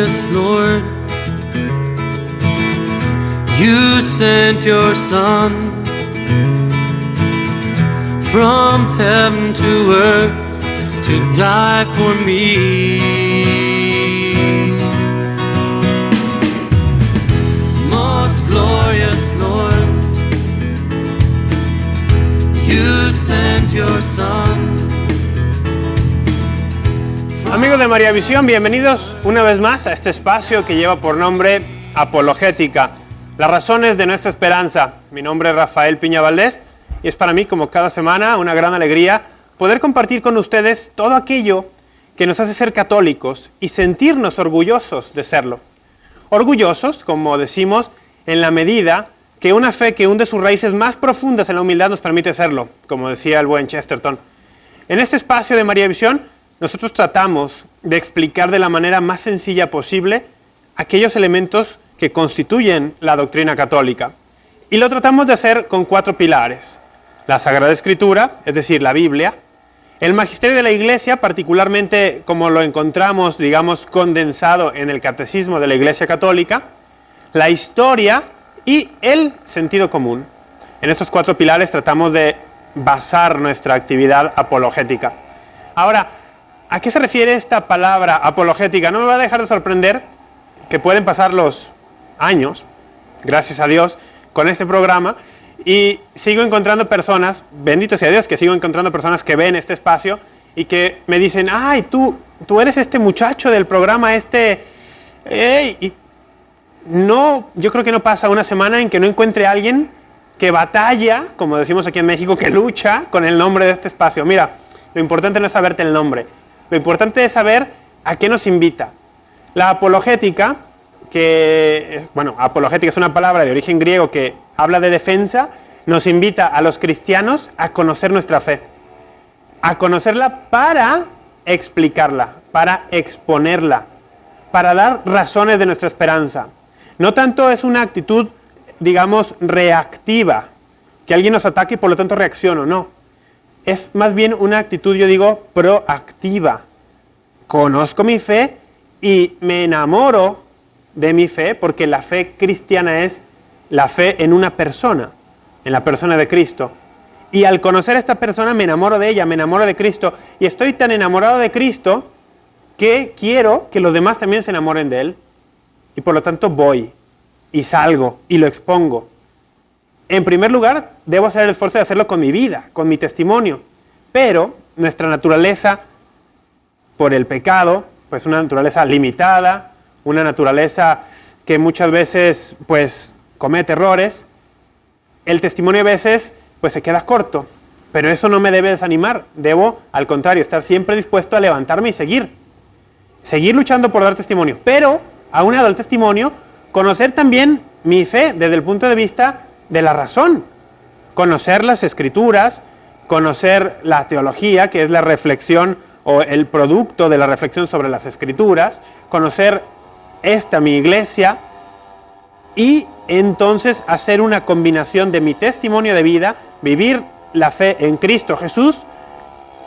glorious Lord, you sent your Son from heaven to earth to die for me. Most glorious Lord, you sent your Son. Amigos de María Visión, bienvenidos una vez más a este espacio que lleva por nombre Apologética, las razones de nuestra esperanza. Mi nombre es Rafael Piña Valdés y es para mí, como cada semana, una gran alegría poder compartir con ustedes todo aquello que nos hace ser católicos y sentirnos orgullosos de serlo. Orgullosos, como decimos, en la medida que una fe que hunde sus raíces más profundas en la humildad nos permite serlo, como decía el buen Chesterton. En este espacio de María Visión, nosotros tratamos de explicar de la manera más sencilla posible aquellos elementos que constituyen la doctrina católica. Y lo tratamos de hacer con 4 pilares: la Sagrada Escritura, es decir, la Biblia; el magisterio de la Iglesia, particularmente como lo encontramos, digamos, condensado en el Catecismo de la Iglesia Católica; la historia y el sentido común. En estos 4 pilares tratamos de basar nuestra actividad apologética. Ahora, ¿a qué se refiere esta palabra apologética? No me va a dejar de sorprender que pueden pasar los años, gracias a Dios, con este programa, y sigo encontrando personas, bendito sea Dios, que sigo encontrando personas que ven este espacio y que me dicen: ¡ay, tú eres este muchacho del programa y no, yo creo que no pasa una semana en que no encuentre a alguien que batalla, como decimos aquí en México, que lucha con el nombre de este espacio. Mira, lo importante no es saberte el nombre. Lo importante es saber a qué nos invita. La apologética, apologética es una palabra de origen griego que habla de defensa, nos invita a los cristianos a conocer nuestra fe, a conocerla para explicarla, para exponerla, para dar razones de nuestra esperanza. No tanto es una actitud, digamos, reactiva, que alguien nos ataque y por lo tanto reacciono, no. Es más bien una actitud, yo digo, proactiva. Conozco mi fe y me enamoro de mi fe, porque la fe cristiana es la fe en una persona, en la persona de Cristo. Y al conocer a esta persona me enamoro de ella, me enamoro de Cristo. Y estoy tan enamorado de Cristo que quiero que los demás también se enamoren de Él. Y por lo tanto voy y salgo y lo expongo. En primer lugar, debo hacer el esfuerzo de hacerlo con mi vida, con mi testimonio. Pero nuestra naturaleza, por el pecado, pues una naturaleza limitada, una naturaleza que muchas veces pues comete errores, el testimonio a veces pues se queda corto. Pero eso no me debe desanimar. Debo, al contrario, estar siempre dispuesto a levantarme y seguir luchando por dar testimonio. Pero, aunado al testimonio, conocer también mi fe desde el punto de vista de la razón, conocer las Escrituras, conocer la teología, que es la reflexión o el producto de la reflexión sobre las Escrituras, conocer mi iglesia, y entonces hacer una combinación de mi testimonio de vida, vivir la fe en Cristo Jesús,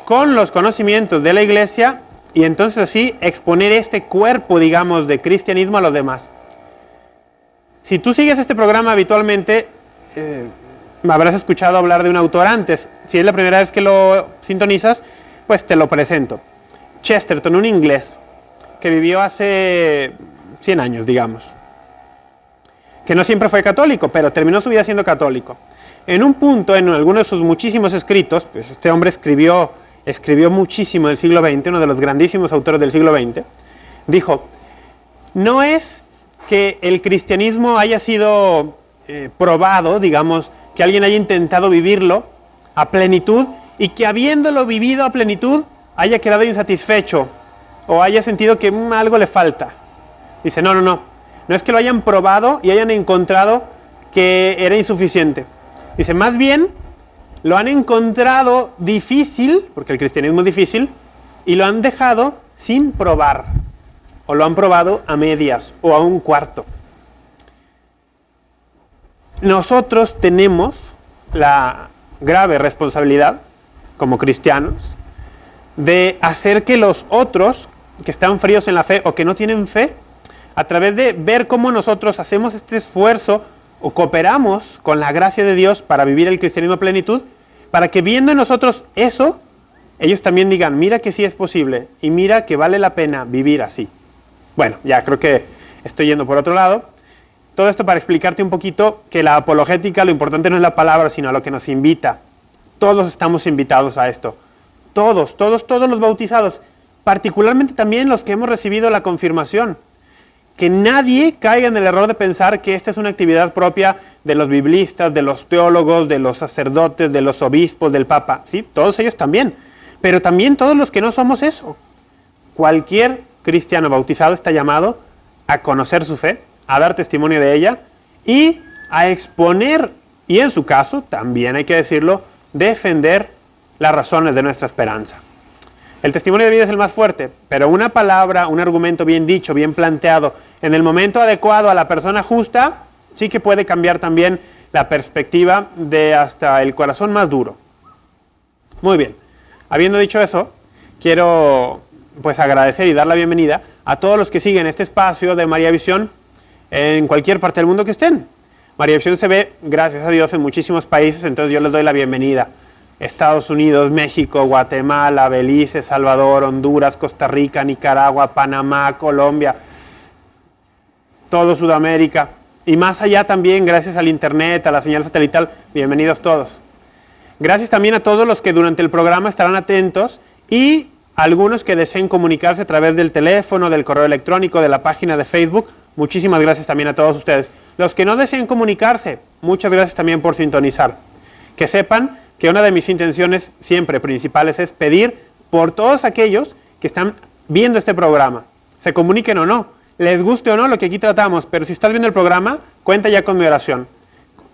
con los conocimientos de la iglesia, y entonces así exponer este cuerpo, digamos, de cristianismo a los demás. Si tú sigues este programa habitualmente, me habrás escuchado hablar de un autor antes. Si es la primera vez que lo sintonizas, pues te lo presento. Chesterton, un inglés que vivió hace 100 años, digamos, que no siempre fue católico, pero terminó su vida siendo católico. En un punto, en alguno de sus muchísimos escritos, pues este hombre escribió muchísimo en el siglo XX, uno de los grandísimos autores del siglo XX, dijo: no es que el cristianismo haya sido probado, digamos, que alguien haya intentado vivirlo a plenitud y que habiéndolo vivido a plenitud haya quedado insatisfecho o haya sentido que algo le falta. Dice, no es que lo hayan probado y hayan encontrado que era insuficiente. Dice, más bien lo han encontrado difícil, porque el cristianismo es difícil, y lo han dejado sin probar, o lo han probado a medias o a un cuarto. Nosotros tenemos la grave responsabilidad, como cristianos, de hacer que los otros que están fríos en la fe o que no tienen fe, a través de ver cómo nosotros hacemos este esfuerzo o cooperamos con la gracia de Dios para vivir el cristianismo a plenitud, para que viendo en nosotros eso, ellos también digan, mira que sí es posible y mira que vale la pena vivir así. Bueno, ya creo que estoy yendo por otro lado. Todo esto para explicarte un poquito que la apologética, lo importante no es la palabra, sino a lo que nos invita. Todos estamos invitados a esto. Todos los bautizados. Particularmente también los que hemos recibido la confirmación. Que nadie caiga en el error de pensar que esta es una actividad propia de los biblistas, de los teólogos, de los sacerdotes, de los obispos, del Papa. Sí, todos ellos también. Pero también todos los que no somos eso. Cualquier cristiano bautizado está llamado a conocer su fe, a dar testimonio de ella y a exponer, y en su caso, también hay que decirlo, defender las razones de nuestra esperanza. El testimonio de vida es el más fuerte, pero una palabra, un argumento bien dicho, bien planteado, en el momento adecuado a la persona justa, sí que puede cambiar también la perspectiva de hasta el corazón más duro. Muy bien, habiendo dicho eso, quiero pues agradecer y dar la bienvenida a todos los que siguen este espacio de María Visión en cualquier parte del mundo que estén. María Visión se ve, gracias a Dios, en muchísimos países, entonces yo les doy la bienvenida. Estados Unidos, México, Guatemala, Belice, Salvador, Honduras, Costa Rica, Nicaragua, Panamá, Colombia, todo Sudamérica y más allá también, gracias al internet, a la señal satelital, bienvenidos todos. Gracias también a todos los que durante el programa estarán atentos y algunos que deseen comunicarse a través del teléfono, del correo electrónico, de la página de Facebook. Muchísimas gracias también a todos ustedes. Los que no deseen comunicarse, muchas gracias también por sintonizar. Que sepan que una de mis intenciones siempre principales es pedir por todos aquellos que están viendo este programa, se comuniquen o no, les guste o no lo que aquí tratamos, pero si estás viendo el programa, cuenta ya con mi oración.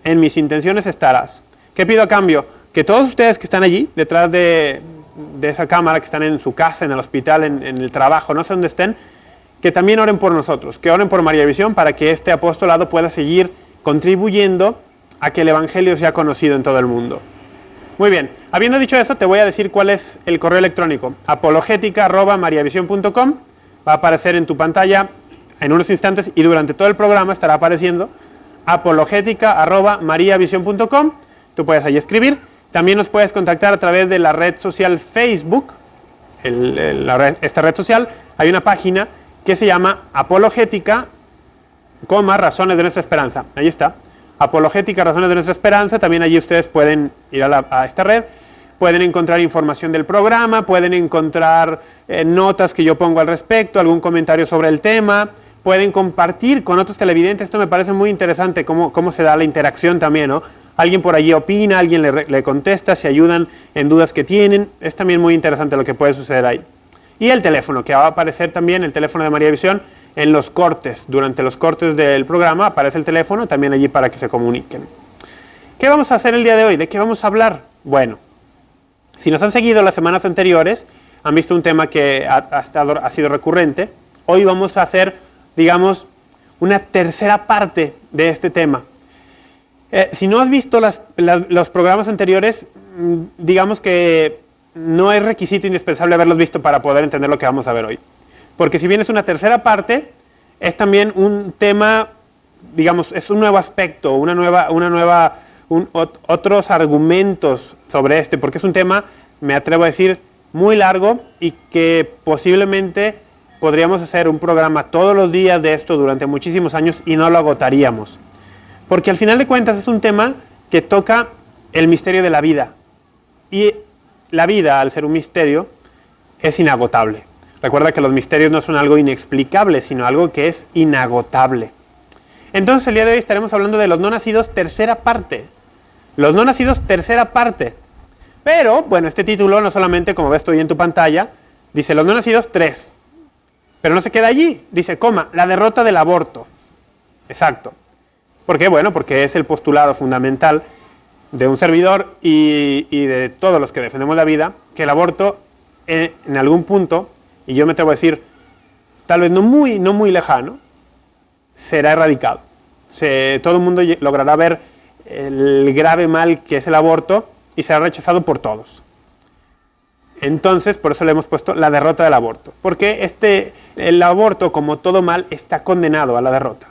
En mis intenciones estarás. ¿Qué pido a cambio? Que todos ustedes que están allí, detrás de esa cámara, que están en su casa, en el hospital, en el trabajo, no sé dónde estén, que también oren por nosotros, que oren por María Visión para que este apostolado pueda seguir contribuyendo a que el Evangelio sea conocido en todo el mundo. Muy bien, habiendo dicho eso, te voy a decir cuál es el correo electrónico. apologética@mariavision.com. Va a aparecer en tu pantalla en unos instantes y durante todo el programa estará apareciendo apologética@mariavision.com. Tú puedes ahí escribir. También nos puedes contactar a través de la red social Facebook. Esta red social, hay una página que se llama Apologética, razones de nuestra esperanza. Ahí está. Apologética, razones de nuestra esperanza. También allí ustedes pueden ir a esta red, pueden encontrar información del programa, pueden encontrar notas que yo pongo al respecto, algún comentario sobre el tema, pueden compartir con otros televidentes. Esto me parece muy interesante, cómo se da la interacción también, ¿no? Alguien por allí opina, alguien le contesta, se ayudan en dudas que tienen. Es también muy interesante lo que puede suceder ahí. Y el teléfono, que va a aparecer también, el teléfono de María Visión, en los cortes, durante los cortes del programa aparece el teléfono también allí para que se comuniquen. ¿Qué vamos a hacer el día de hoy? ¿De qué vamos a hablar? Bueno, si nos han seguido las semanas anteriores, han visto un tema que ha sido recurrente. Hoy vamos a hacer, digamos, una tercera parte de este tema. Si no has visto los programas anteriores, digamos que no es requisito indispensable haberlos visto para poder entender lo que vamos a ver hoy. Porque si bien es una tercera parte, es también un tema, digamos, es un nuevo aspecto, otros argumentos sobre este, porque es un tema, me atrevo a decir, muy largo y que posiblemente podríamos hacer un programa todos los días de esto durante muchísimos años y no lo agotaríamos. Porque al final de cuentas es un tema que toca el misterio de la vida. Y la vida, al ser un misterio, es inagotable. Recuerda que los misterios no son algo inexplicable, sino algo que es inagotable. Entonces el día de hoy estaremos hablando de los no nacidos, tercera parte. Los no nacidos, tercera parte. Pero, bueno, este título no solamente, como ves tú ahí en tu pantalla, dice los no nacidos, 3. Pero no se queda allí, dice, la derrota del aborto. Exacto. ¿Por qué? Bueno, porque es el postulado fundamental de un servidor y de todos los que defendemos la vida, que el aborto en algún punto, y yo me atrevo a decir, tal vez no muy lejano, será erradicado. Todo el mundo logrará ver el grave mal que es el aborto y será rechazado por todos. Entonces, por eso le hemos puesto la derrota del aborto. Porque el aborto, como todo mal, está condenado a la derrota.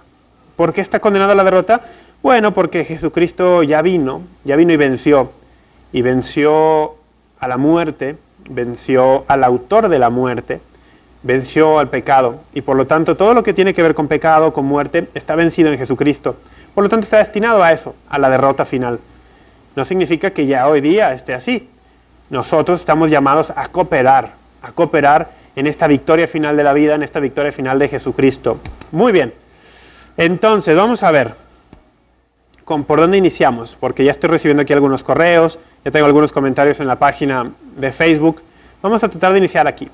¿Por qué está condenado a la derrota? Bueno, porque Jesucristo ya vino y venció. Y venció a la muerte, venció al autor de la muerte, venció al pecado. Y por lo tanto, todo lo que tiene que ver con pecado, con muerte, está vencido en Jesucristo. Por lo tanto, está destinado a eso, a la derrota final. No significa que ya hoy día esté así. Nosotros estamos llamados a cooperar en esta victoria final de la vida, en esta victoria final de Jesucristo. Muy bien. Entonces, vamos a ver por dónde iniciamos, porque ya estoy recibiendo aquí algunos correos, ya tengo algunos comentarios en la página de Facebook. Vamos a tratar de iniciar aquí.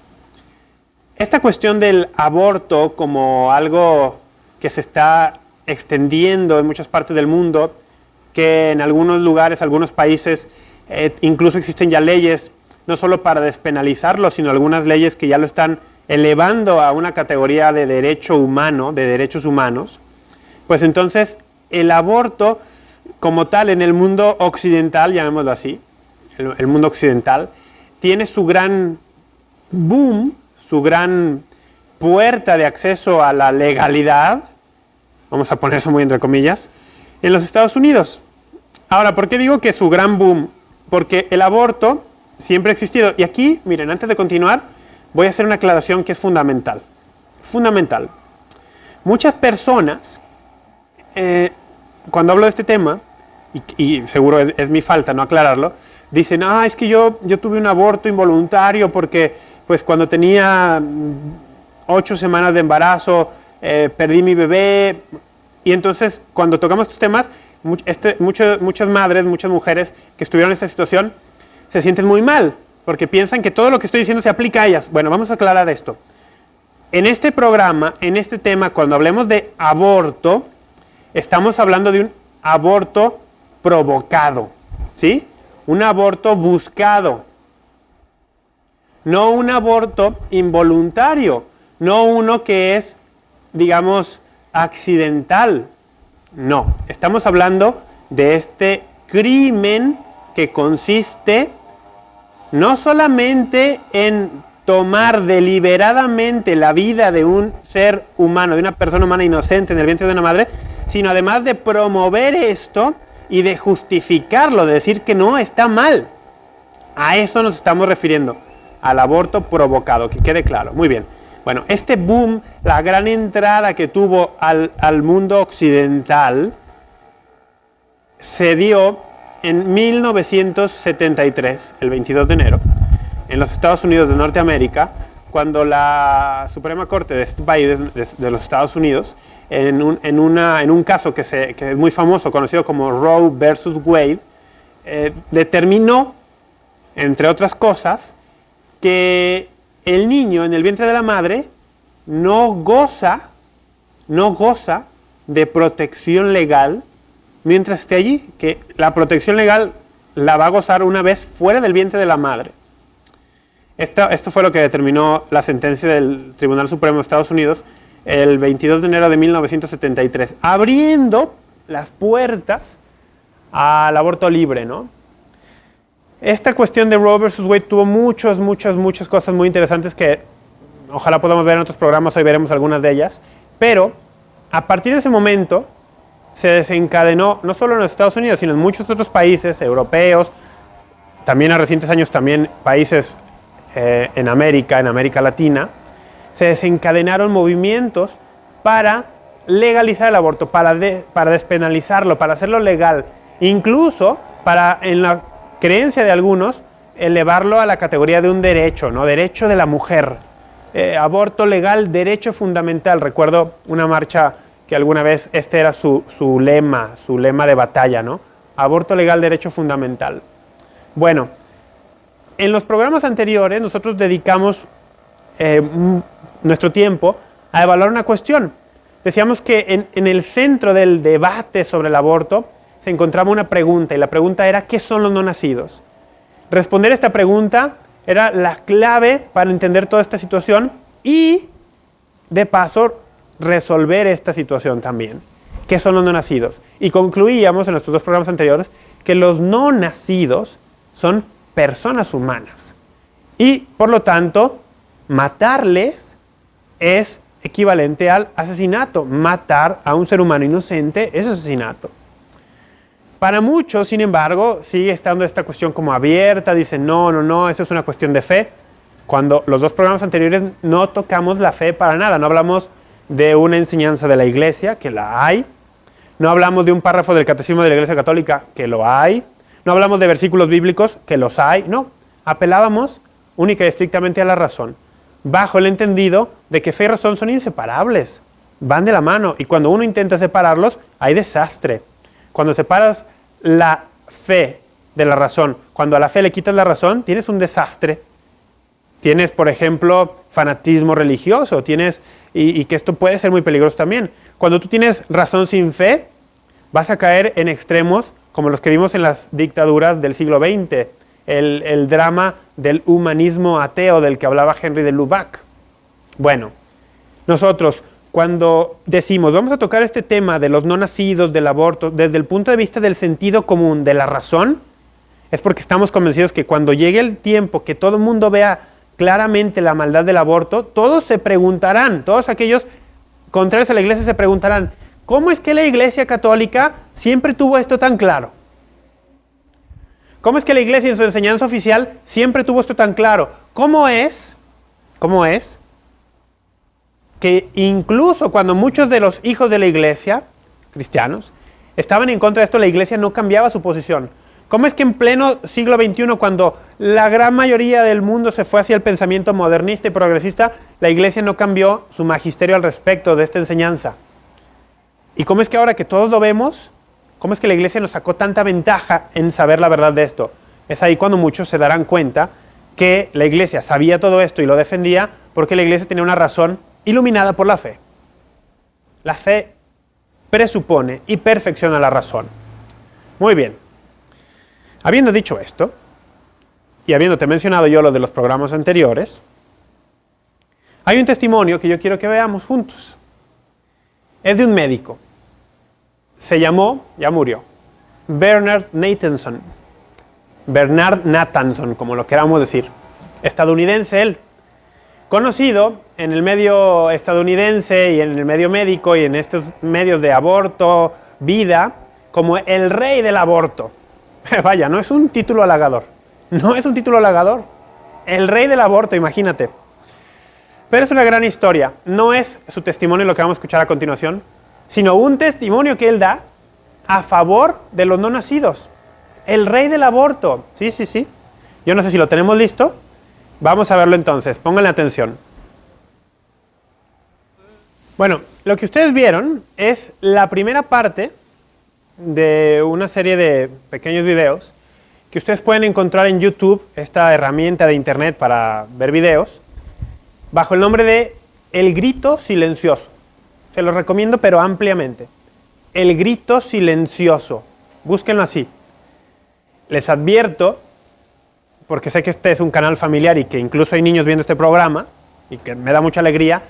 Esta cuestión del aborto como algo que se está extendiendo en muchas partes del mundo, que en algunos lugares, algunos países, incluso existen ya leyes, no solo para despenalizarlo, sino algunas leyes que ya lo están elevando a una categoría de derecho humano, de derechos humanos. Pues entonces el aborto como tal en el mundo occidental, llamémoslo así, el mundo occidental, tiene su gran boom, su gran puerta de acceso a la legalidad, vamos a poner eso muy entre comillas, en los Estados Unidos. Ahora, ¿por qué digo que su gran boom? Porque el aborto siempre ha existido. Y aquí, miren, antes de continuar, voy a hacer una aclaración que es fundamental. Fundamental. Muchas personas, cuando hablo de este tema, y seguro es mi falta no aclararlo, dicen, es que yo tuve un aborto involuntario porque pues cuando tenía 8 semanas de embarazo, perdí mi bebé. Y entonces, cuando tocamos estos temas, muchas madres, muchas mujeres que estuvieron en esta situación se sienten muy mal, porque piensan que todo lo que estoy diciendo se aplica a ellas. Bueno, vamos a aclarar esto. En este programa, en este tema, cuando hablemos de aborto, estamos hablando de un aborto provocado, ¿sí? Un aborto buscado. No un aborto involuntario, no uno que es, digamos, accidental. No, estamos hablando de este crimen que consiste no solamente en tomar deliberadamente la vida de un ser humano, de una persona humana inocente en el vientre de una madre, sino además de promover esto y de justificarlo, de decir que no está mal. A eso nos estamos refiriendo, al aborto provocado, que quede claro. Muy bien. Bueno, este boom, la gran entrada que tuvo al mundo occidental, se dio en 1973, el 22 de enero, en los Estados Unidos de Norteamérica, cuando la Suprema Corte de este país, de los Estados Unidos, en un caso que es muy famoso, conocido como Roe versus Wade, determinó, entre otras cosas, que el niño en el vientre de la madre no goza de protección legal mientras esté allí, que la protección legal la va a gozar una vez fuera del vientre de la madre. Esto fue lo que determinó la sentencia del Tribunal Supremo de Estados Unidos el 22 de enero de 1973, abriendo las puertas al aborto libre, ¿no? Esta cuestión de Roe versus Wade tuvo muchas cosas muy interesantes que ojalá podamos ver en otros programas, hoy veremos algunas de ellas, pero a partir de ese momento se desencadenó, no solo en los Estados Unidos, sino en muchos otros países europeos, también a recientes años también países en América Latina, se desencadenaron movimientos para legalizar el aborto, para despenalizarlo, para hacerlo legal, incluso para, en la creencia de algunos, elevarlo a la categoría de un derecho, ¿no? Derecho de la mujer. Aborto legal, derecho fundamental. Recuerdo una marcha que alguna vez este era su lema de batalla, ¿no? Aborto legal, derecho fundamental. Bueno, en los programas anteriores nosotros dedicamos nuestro tiempo a evaluar una cuestión. Decíamos que en el centro del debate sobre el aborto se encontraba una pregunta, y la pregunta era, ¿qué son los no nacidos? Responder esta pregunta era la clave para entender toda esta situación y, de paso, resolver esta situación también. ¿Qué son los no nacidos? Y concluíamos en nuestros 2 programas anteriores que los no nacidos son personas humanas Y por lo tanto, matarles es equivalente al asesinato. Matar a un ser humano inocente es asesinato. Para muchos, sin embargo, sigue estando esta cuestión como abierta. Dicen, no, eso es una cuestión de fe. Cuando los dos programas anteriores no tocamos la fe para nada. No hablamos de una enseñanza de la Iglesia, que la hay. No hablamos de un párrafo del Catecismo de la Iglesia Católica, que lo hay. No hablamos de versículos bíblicos, que los hay. No, apelábamos única y estrictamente a la razón, bajo el entendido de que fe y razón son inseparables, van de la mano, y cuando uno intenta separarlos, hay desastre. Cuando separas la fe de la razón, cuando a la fe le quitas la razón, tienes un desastre. Tienes, por ejemplo, fanatismo religioso, y que esto puede ser muy peligroso también. Cuando tú tienes razón sin fe, vas a caer en extremos como los que vimos en las dictaduras del siglo XX, el drama del humanismo ateo del que hablaba Henry de Lubac. Bueno, nosotros cuando decimos vamos a tocar este tema de los no nacidos, del aborto, desde el punto de vista del sentido común, de la razón, es porque estamos convencidos que cuando llegue el tiempo que todo el mundo vea claramente la maldad del aborto, todos se preguntarán, todos aquellos contrarios a la Iglesia se preguntarán, ¿cómo es que la Iglesia Católica siempre tuvo esto tan claro? ¿Cómo es que la Iglesia en su enseñanza oficial siempre tuvo esto tan claro? ¿Cómo es que incluso cuando muchos de los hijos de la Iglesia, cristianos, estaban en contra de esto, la Iglesia no cambiaba su posición? ¿Cómo es que en pleno siglo XXI, cuando la gran mayoría del mundo se fue hacia el pensamiento modernista y progresista, la Iglesia no cambió su magisterio al respecto de esta enseñanza? ¿Y cómo es que ahora que todos lo vemos, cómo es que la Iglesia nos sacó tanta ventaja en saber la verdad de esto? Es ahí cuando muchos se darán cuenta que la Iglesia sabía todo esto y lo defendía porque la Iglesia tenía una razón iluminada por la fe. La fe presupone y perfecciona la razón. Muy bien. Habiendo dicho esto, y habiéndote mencionado yo lo de los programas anteriores, hay un testimonio que yo quiero que veamos juntos. Es de un médico. Se llamó, ya murió, Bernard Nathanson. Bernard Nathanson, como lo queramos decir. Estadounidense él. Conocido en el medio estadounidense y en el medio médico y en estos medios de aborto, vida, como el rey del aborto. Vaya, no es un título halagador. No es un título halagador. El rey del aborto, imagínate. Pero es una gran historia. No es su testimonio lo que vamos a escuchar a continuación, sino un testimonio que él da a favor de los no nacidos. El rey del aborto. Sí. Yo no sé si lo tenemos listo. Vamos a verlo entonces. Pónganle atención. Bueno, lo que ustedes vieron es la primera parte de una serie de pequeños videos que ustedes pueden encontrar en YouTube, esta herramienta de internet para ver videos, bajo el nombre de El Grito Silencioso. Se los recomiendo, pero ampliamente. El Grito Silencioso. Búsquenlo así. Les advierto, porque sé que este es un canal familiar y que incluso hay niños viendo este programa, y que me da mucha alegría,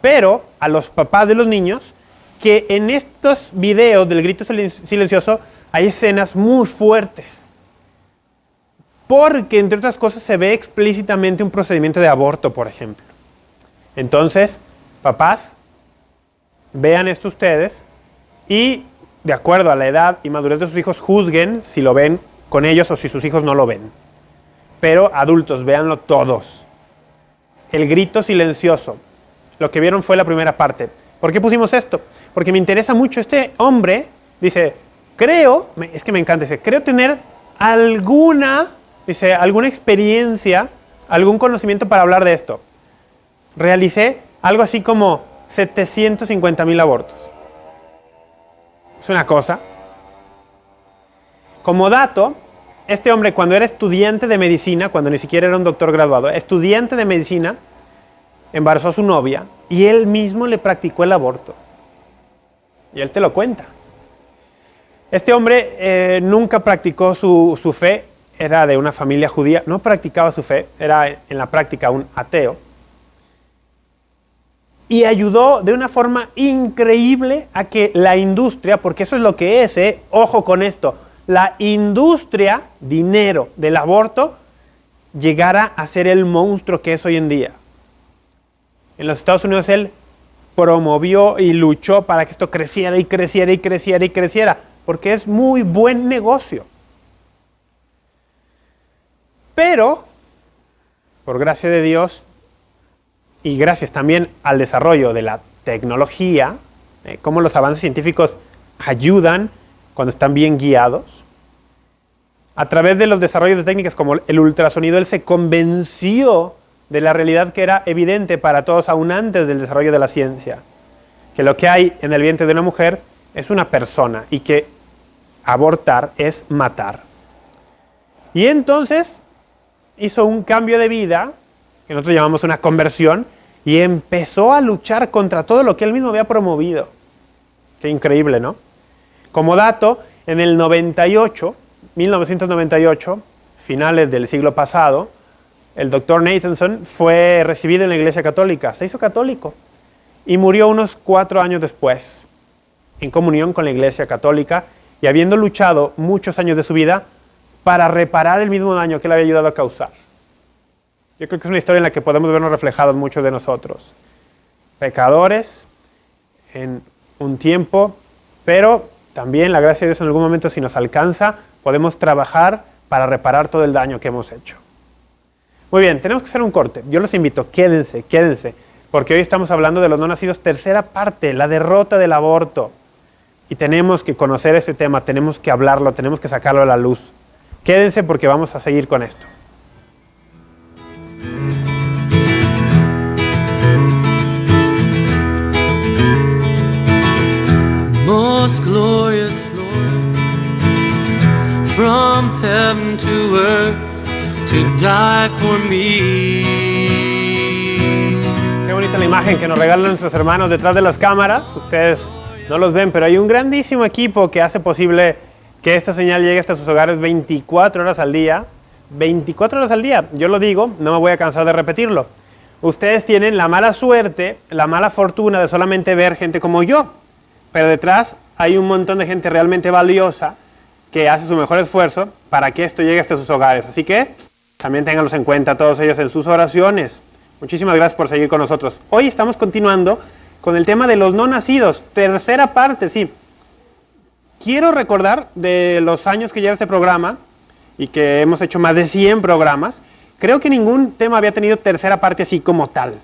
pero a los papás de los niños, que en estos videos del Grito Silencioso hay escenas muy fuertes. Porque, entre otras cosas, se ve explícitamente un procedimiento de aborto, por ejemplo. Entonces, papás, vean esto ustedes y, de acuerdo a la edad y madurez de sus hijos, juzguen si lo ven con ellos o si sus hijos no lo ven. Pero, adultos, véanlo todos. El Grito Silencioso. Lo que vieron fue la primera parte. ¿Por qué pusimos esto? Porque me interesa mucho. Este hombre dice, es que me encanta, dice, creo tener alguna experiencia, algún conocimiento para hablar de esto. Realicé algo así como 750,000 abortos. Es una cosa. Como dato, este hombre cuando era estudiante de medicina, cuando ni siquiera era un doctor graduado, estudiante de medicina, embarazó a su novia y él mismo le practicó el aborto. Y él te lo cuenta. Este hombre nunca practicó su fe, era de una familia judía, no practicaba su fe, era en la práctica un ateo. Y ayudó de una forma increíble a que la industria, porque eso es lo que es, ojo con esto, la industria, dinero del aborto, llegara a ser el monstruo que es hoy en día. En los Estados Unidos él promovió y luchó para que esto creciera y creciera y creciera y creciera, porque es muy buen negocio. Pero, por gracia de Dios, y gracias también al desarrollo de la tecnología, cómo los avances científicos ayudan cuando están bien guiados, a través de los desarrollos de técnicas como el ultrasonido, él se convenció de la realidad que era evidente para todos aún antes del desarrollo de la ciencia, que lo que hay en el vientre de una mujer es una persona y que abortar es matar. Y entonces hizo un cambio de vida, que nosotros llamamos una conversión, y empezó a luchar contra todo lo que él mismo había promovido. Qué increíble, ¿no? Como dato, en el 1998, finales del siglo pasado, el doctor Nathanson fue recibido en la Iglesia Católica, se hizo católico y murió unos 4 años después, en comunión con la Iglesia Católica y habiendo luchado muchos años de su vida para reparar el mismo daño que él había ayudado a causar. Yo creo que es una historia en la que podemos vernos reflejados muchos de nosotros. Pecadores en un tiempo, pero también la gracia de Dios en algún momento, si nos alcanza, podemos trabajar para reparar todo el daño que hemos hecho. Muy bien, tenemos que hacer un corte. Yo los invito, quédense, porque hoy estamos hablando de los no nacidos, tercera parte, la derrota del aborto. Y tenemos que conocer este tema, tenemos que hablarlo, tenemos que sacarlo a la luz. Quédense porque vamos a seguir con esto. Most glorious Lord, from heaven to earth, to die for me. Qué bonita la imagen que nos regalan nuestros hermanos detrás de las cámaras. Ustedes no los ven, pero hay un grandísimo equipo que hace posible que esta señal llegue hasta sus hogares 24 horas al día. 24 horas al día, yo lo digo, no me voy a cansar de repetirlo. Ustedes tienen la mala suerte, la mala fortuna de solamente ver gente como yo, pero detrás hay un montón de gente realmente valiosa que hace su mejor esfuerzo para que esto llegue hasta sus hogares. Así que también ténganlos en cuenta todos ellos en sus oraciones. Muchísimas gracias por seguir con nosotros. Hoy estamos continuando con el tema de los no nacidos, tercera parte, sí. Quiero recordar de los años que lleva este programa y que hemos hecho más de 100 programas, creo que ningún tema había tenido tercera parte así como tal.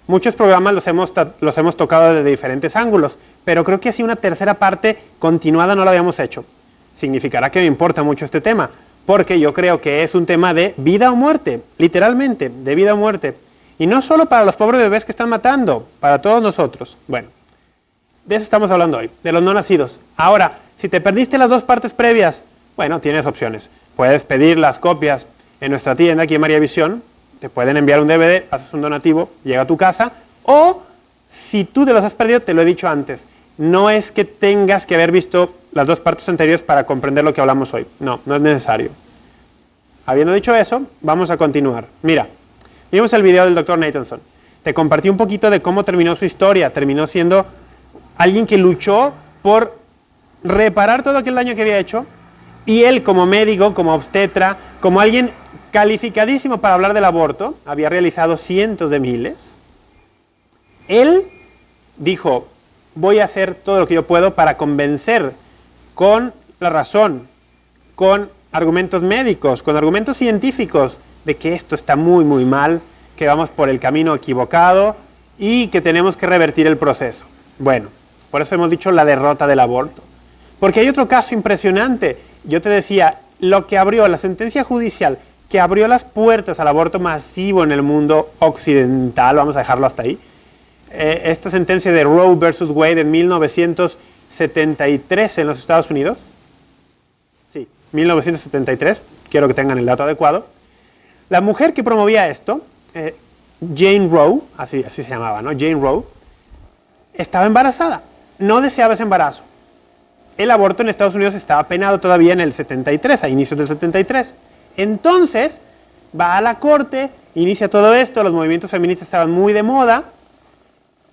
Muchos programas los hemos tocado desde diferentes ángulos, pero creo que así una tercera parte continuada no lo habíamos hecho. Significará que me importa mucho este tema, porque yo creo que es un tema de vida o muerte, literalmente, de vida o muerte. Y no solo para los pobres bebés que están matando, para todos nosotros. Bueno, de eso estamos hablando hoy, de los no nacidos. Ahora, si te perdiste las 2 partes previas, bueno, tienes opciones. Puedes pedir las copias en nuestra tienda aquí en María Visión, te pueden enviar un DVD, haces un donativo, llega a tu casa, o si tú te los has perdido, te lo he dicho antes, no es que tengas que haber visto las 2 partes anteriores para comprender lo que hablamos hoy. No, no es necesario. Habiendo dicho eso, vamos a continuar. Mira, vimos el video del Dr. Nathanson. Te compartí un poquito de cómo terminó su historia. Terminó siendo alguien que luchó por reparar todo aquel daño que había hecho. Y él, como médico, como obstetra, como alguien calificadísimo para hablar del aborto, había realizado cientos de miles. Él dijo, voy a hacer todo lo que yo puedo para convencer con la razón, con argumentos médicos, con argumentos científicos, de que esto está muy, muy mal, que vamos por el camino equivocado y que tenemos que revertir el proceso. Bueno, por eso hemos dicho la derrota del aborto. Porque hay otro caso impresionante. Yo te decía, lo que abrió la sentencia judicial, que abrió las puertas al aborto masivo en el mundo occidental, vamos a dejarlo hasta ahí, esta sentencia de Roe versus Wade en 1973 en los Estados Unidos, sí, 1973, quiero que tengan el dato adecuado, la mujer que promovía esto, Jane Roe, así se llamaba, ¿no? Jane Roe, estaba embarazada, no deseaba ese embarazo. El aborto en Estados Unidos estaba penado todavía en el 73, a inicios del 73. Entonces, va a la corte, inicia todo esto, los movimientos feministas estaban muy de moda,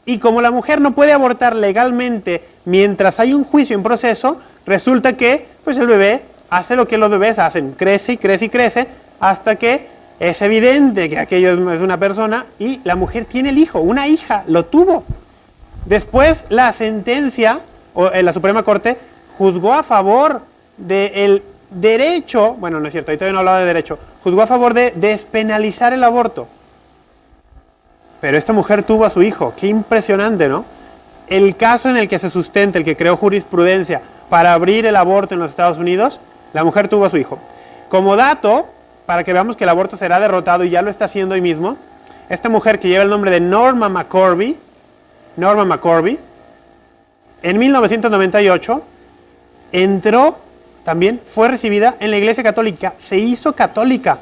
y como la mujer no puede abortar legalmente mientras hay un juicio en proceso, resulta que pues el bebé hace lo que los bebés hacen, crece y crece y crece, hasta que es evidente que aquello es una persona y la mujer tiene el hijo, una hija, lo tuvo. Después la sentencia, o la Suprema Corte, juzgó a favor del derecho, bueno, no es cierto, ahí todavía no hablaba de derecho, juzgó a favor de despenalizar el aborto. Pero esta mujer tuvo a su hijo, qué impresionante, ¿no? El caso en el que se sustenta, el que creó jurisprudencia para abrir el aborto en los Estados Unidos, la mujer tuvo a su hijo. Como dato, para que veamos que el aborto será derrotado y ya lo está haciendo hoy mismo, esta mujer que lleva el nombre de Norma McCorvey, en 1998 entró, también fue recibida en la Iglesia Católica, se hizo católica.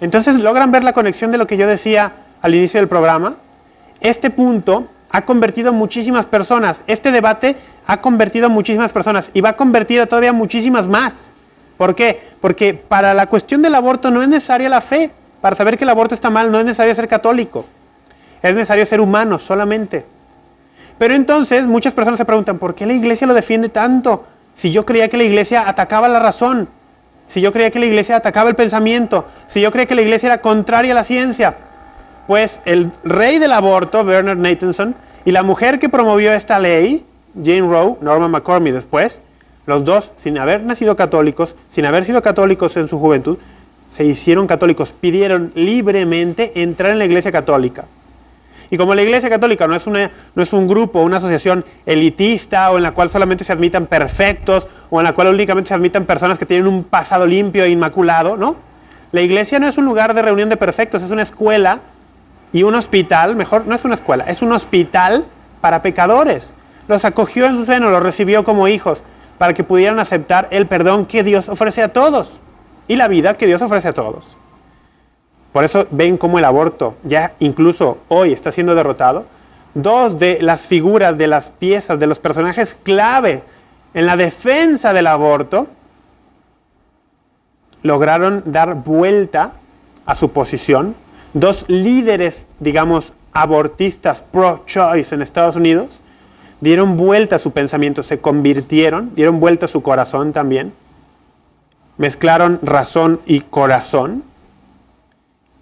Entonces logran ver la conexión de lo que yo decía al inicio del programa. Este punto ha convertido a muchísimas personas, este debate ha convertido a muchísimas personas y va a convertir a todavía muchísimas más. ¿Por qué? Porque para la cuestión del aborto no es necesaria la fe. Para saber que el aborto está mal no es necesario ser católico. Es necesario ser humano solamente. Pero entonces muchas personas se preguntan, ¿por qué la iglesia lo defiende tanto? Si yo creía que la iglesia atacaba la razón, si yo creía que la iglesia atacaba el pensamiento, si yo creía que la iglesia era contraria a la ciencia. Pues el rey del aborto, Bernard Nathanson, y la mujer que promovió esta ley, Jane Roe, Norma McCorvey después, los dos, sin haber nacido católicos, sin haber sido católicos en su juventud, se hicieron católicos, pidieron libremente entrar en la iglesia católica. Y como la iglesia católica no es un grupo, una asociación elitista o en la cual solamente se admitan perfectos o en la cual únicamente se admitan personas que tienen un pasado limpio e inmaculado, ¿no? La iglesia no es un lugar de reunión de perfectos, es una escuela y un hospital, mejor, no es una escuela, es un hospital para pecadores. Los acogió en su seno, los recibió como hijos, para que pudieran aceptar el perdón que Dios ofrece a todos y la vida que Dios ofrece a todos. Por eso ven cómo el aborto ya incluso hoy está siendo derrotado. Dos de las figuras, de las piezas, de los personajes clave en la defensa del aborto lograron dar vuelta a su posición. Dos líderes, digamos, abortistas pro-choice en Estados Unidos dieron vuelta a su pensamiento, se convirtieron, dieron vuelta a su corazón también, mezclaron razón y corazón,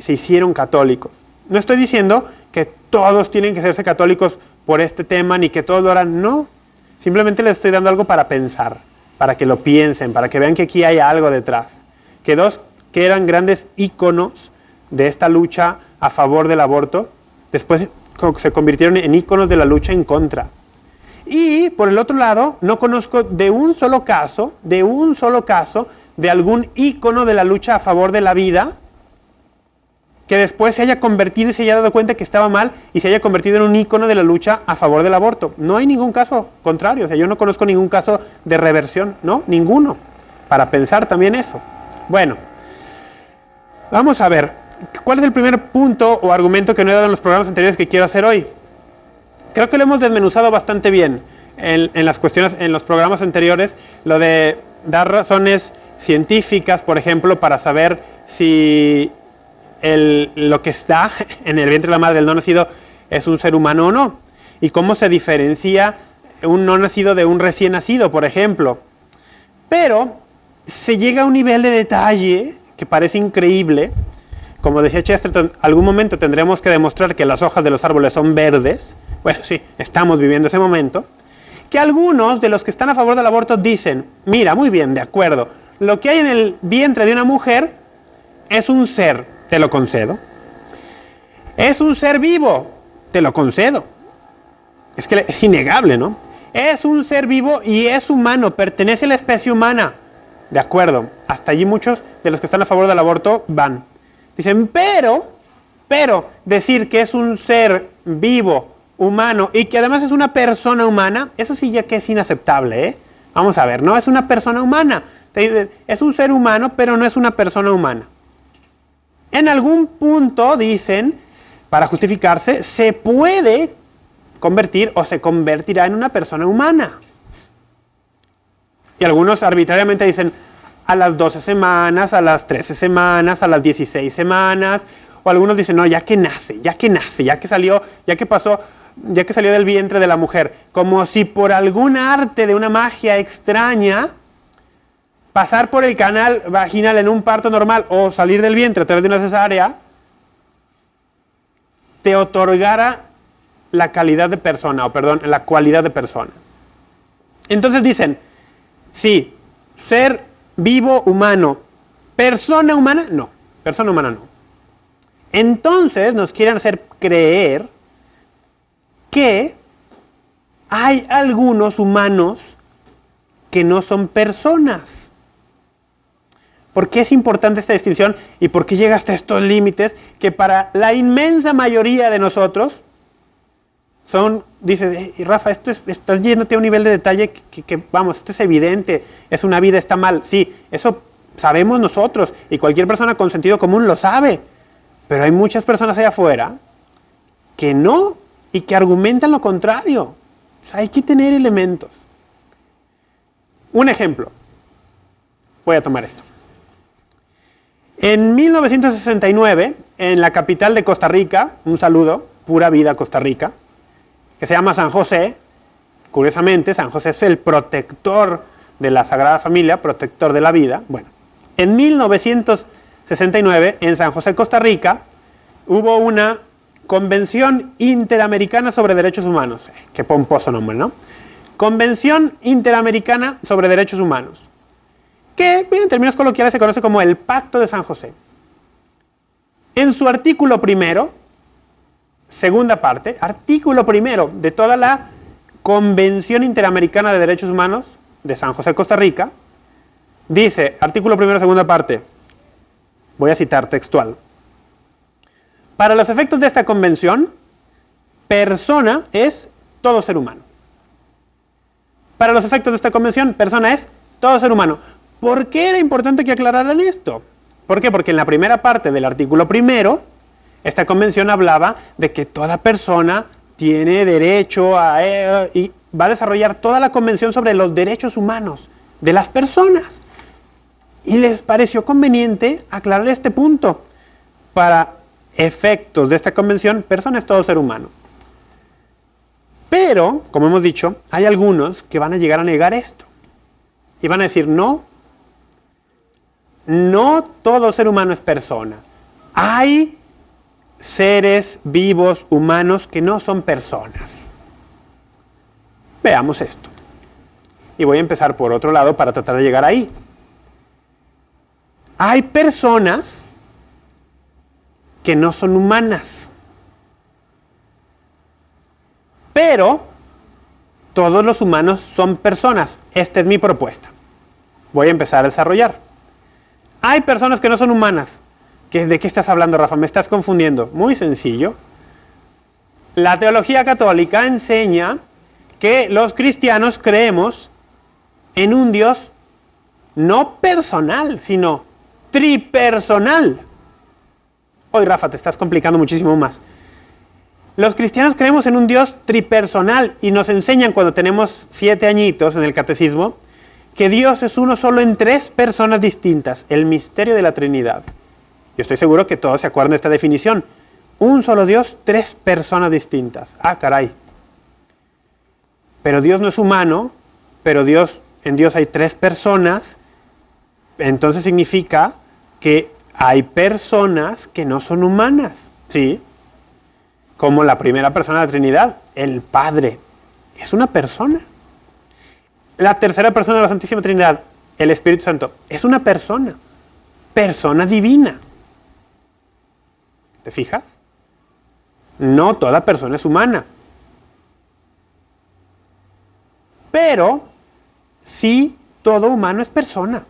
se hicieron católicos. No estoy diciendo que todos tienen que hacerse católicos por este tema, ni que todos lo harán, no. Simplemente les estoy dando algo para pensar, para que lo piensen, para que vean que aquí hay algo detrás. Que dos que eran grandes íconos de esta lucha a favor del aborto, después se convirtieron en íconos de la lucha en contra. Y por el otro lado, no conozco de un solo caso de algún ícono de la lucha a favor de la vida que después se haya convertido y se haya dado cuenta que estaba mal y se haya convertido en un ícono de la lucha a favor del aborto. No hay ningún caso contrario, o sea, yo no conozco ningún caso de reversión, ¿no? Ninguno. Para pensar también eso. Bueno, vamos a ver, ¿cuál es el primer punto o argumento que no he dado en los programas anteriores que quiero hacer hoy? Creo que lo hemos desmenuzado bastante bien en las cuestiones, en los programas anteriores, lo de dar razones científicas, por ejemplo, para saber si lo que está en el vientre de la madre del no nacido es un ser humano o no, y cómo se diferencia un no nacido de un recién nacido, por ejemplo. Pero se llega a un nivel de detalle que parece increíble. Como decía Chesterton, algún momento tendremos que demostrar que las hojas de los árboles son verdes. Bueno, sí, estamos viviendo ese momento. Que algunos de los que están a favor del aborto dicen, mira, muy bien, de acuerdo, lo que hay en el vientre de una mujer es un ser, te lo concedo. Es un ser vivo, te lo concedo. Es que es innegable, ¿no? Es un ser vivo y es humano, pertenece a la especie humana. De acuerdo, hasta allí muchos de los que están a favor del aborto van. Dicen, pero decir que es un ser vivo, humano y que además es una persona humana, eso sí ya que es inaceptable, ¿eh? Vamos a ver, no es una persona humana. Te dicen, es un ser humano, pero no es una persona humana. En algún punto, dicen, para justificarse, se puede convertir o se convertirá en una persona humana. Y algunos arbitrariamente dicen a las 12 semanas, a las 13 semanas, a las 16 semanas, o algunos dicen, no, ya que salió del vientre de la mujer, como si por algún arte de una magia extraña pasar por el canal vaginal en un parto normal o salir del vientre a través de una cesárea te otorgara la calidad de persona, o perdón, la cualidad de persona. Entonces dicen, sí, ser vivo humano, persona humana, no, persona humana no. Entonces nos quieren hacer creer que hay algunos humanos que no son personas. ¿Por qué es importante esta distinción y por qué llega hasta estos límites que para la inmensa mayoría de nosotros son, dice, Rafa, estás yéndote a un nivel de detalle que, vamos, esto es evidente, es una vida, está mal. Sí, eso sabemos nosotros y cualquier persona con sentido común lo sabe, pero hay muchas personas allá afuera que no y que argumentan lo contrario. O sea, hay que tener elementos. Un ejemplo, voy a tomar esto. En 1969, en la capital de Costa Rica, un saludo, pura vida Costa Rica, que se llama San José. Curiosamente, San José es el protector de la Sagrada Familia, protector de la vida. Bueno, en 1969, en San José, Costa Rica, hubo una Convención Interamericana sobre Derechos Humanos. Qué pomposo nombre, ¿no? Convención Interamericana sobre Derechos Humanos, que en términos coloquiales se conoce como el Pacto de San José. En su artículo primero, segunda parte, artículo primero de toda la Convención Interamericana de Derechos Humanos de San José, Costa Rica, dice, artículo primero, segunda parte, voy a citar textual: para los efectos de esta convención, persona es todo ser humano. Para los efectos de esta convención, persona es todo ser humano. ¿Por qué era importante que aclararan esto? ¿Por qué? Porque en la primera parte del artículo primero, esta convención hablaba de que toda persona tiene derecho a... y va a desarrollar toda la convención sobre los derechos humanos de las personas. Y les pareció conveniente aclarar este punto. Para efectos de esta convención, persona es todo ser humano. Pero, como hemos dicho, hay algunos que van a llegar a negar esto. Y van a decir, no todo ser humano es persona. Hay seres vivos humanos que no son personas. Veamos esto. Y voy a empezar por otro lado para tratar de llegar ahí. Hay personas que no son humanas. Pero todos los humanos son personas. Esta es mi propuesta. Voy a empezar a desarrollar. Hay personas que no son humanas. ¿De qué estás hablando, Rafa? Me estás confundiendo. Muy sencillo. La teología católica enseña que los cristianos creemos en un Dios no personal, sino tripersonal. Hoy, Rafa, te estás complicando muchísimo más. Los cristianos creemos en un Dios tripersonal y nos enseñan cuando tenemos 7 añitos en el catecismo que Dios es uno solo en 3 personas distintas, el misterio de la Trinidad. Yo estoy seguro que todos se acuerdan de esta definición. Un solo Dios, 3 personas distintas. Ah, caray. Pero Dios no es humano, pero en Dios hay 3 personas, entonces significa que hay personas que no son humanas, ¿sí? Como la primera persona de la Trinidad, el Padre, es una persona. La tercera persona de la Santísima Trinidad, el Espíritu Santo, es una persona divina. ¿Te fijas? No toda persona es humana. Pero sí, todo humano es persona.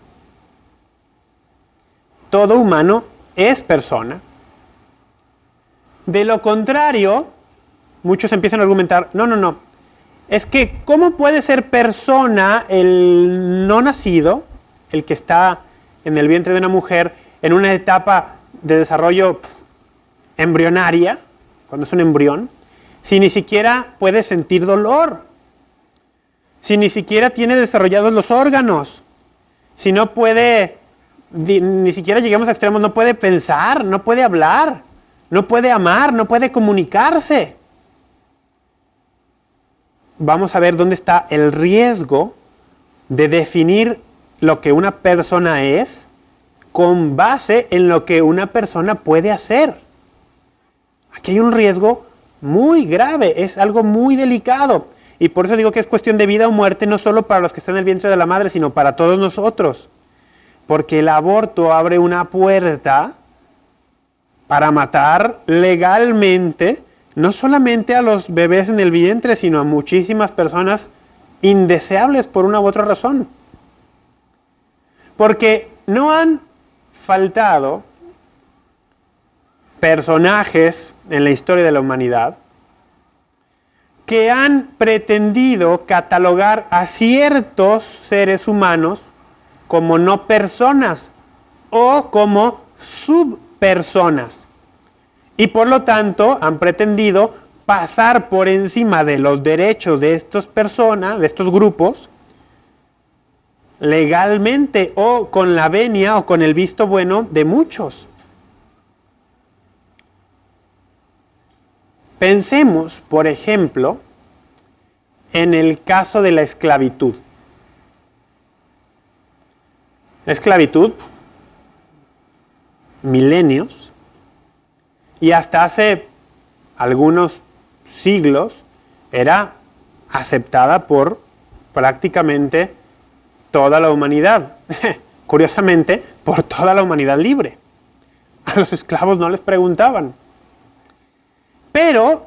Todo humano es persona. De lo contrario, muchos empiezan a argumentar, no, es que ¿cómo puede ser persona el no nacido, el que está en el vientre de una mujer en una etapa de desarrollo embrionaria, cuando es un embrión, si ni siquiera puede sentir dolor, si ni siquiera tiene desarrollados los órganos, si no puede, ni siquiera lleguemos a extremos, no puede pensar, no puede hablar, no puede amar, no puede comunicarse? Vamos a ver dónde está el riesgo de definir lo que una persona es con base en lo que una persona puede hacer. Aquí hay un riesgo muy grave, es algo muy delicado. Y por eso digo que es cuestión de vida o muerte, no solo para los que están en el vientre de la madre, sino para todos nosotros. Porque el aborto abre una puerta para matar legalmente, no solamente a los bebés en el vientre, sino a muchísimas personas indeseables por una u otra razón. Porque no han faltado personajes en la historia de la humanidad que han pretendido catalogar a ciertos seres humanos como no personas o como subpersonas. Y por lo tanto han pretendido pasar por encima de los derechos de estas personas, de estos grupos, legalmente o con la venia o con el visto bueno de muchos. Pensemos, por ejemplo, en el caso de la esclavitud. La esclavitud, milenios, y hasta hace algunos siglos era aceptada por prácticamente toda la humanidad. Curiosamente, por toda la humanidad libre. A los esclavos no les preguntaban. Pero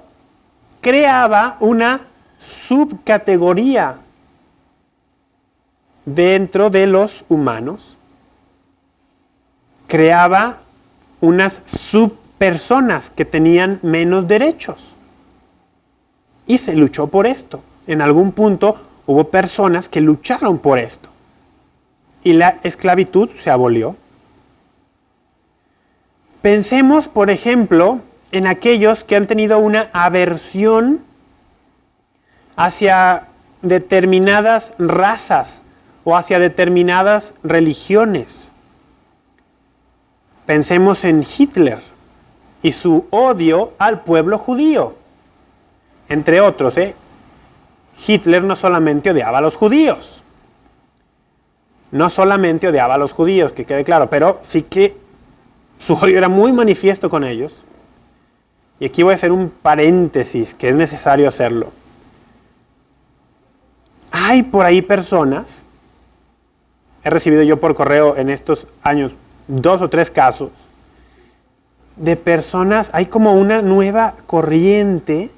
creaba una subcategoría dentro de los humanos. Creaba unas subpersonas que tenían menos derechos. Y se luchó por esto. En algún punto hubo personas que lucharon por esto. Y la esclavitud se abolió. Pensemos, por ejemplo, en aquellos que han tenido una aversión hacia determinadas razas o hacia determinadas religiones. Pensemos en Hitler y su odio al pueblo judío, entre otros. Hitler no solamente odiaba a los judíos, que quede claro, pero sí que su odio era muy manifiesto con ellos. Y aquí voy a hacer un paréntesis, que es necesario hacerlo. Hay por ahí personas, he recibido yo por correo en estos años 2 o 3 casos, de personas, hay como una nueva corriente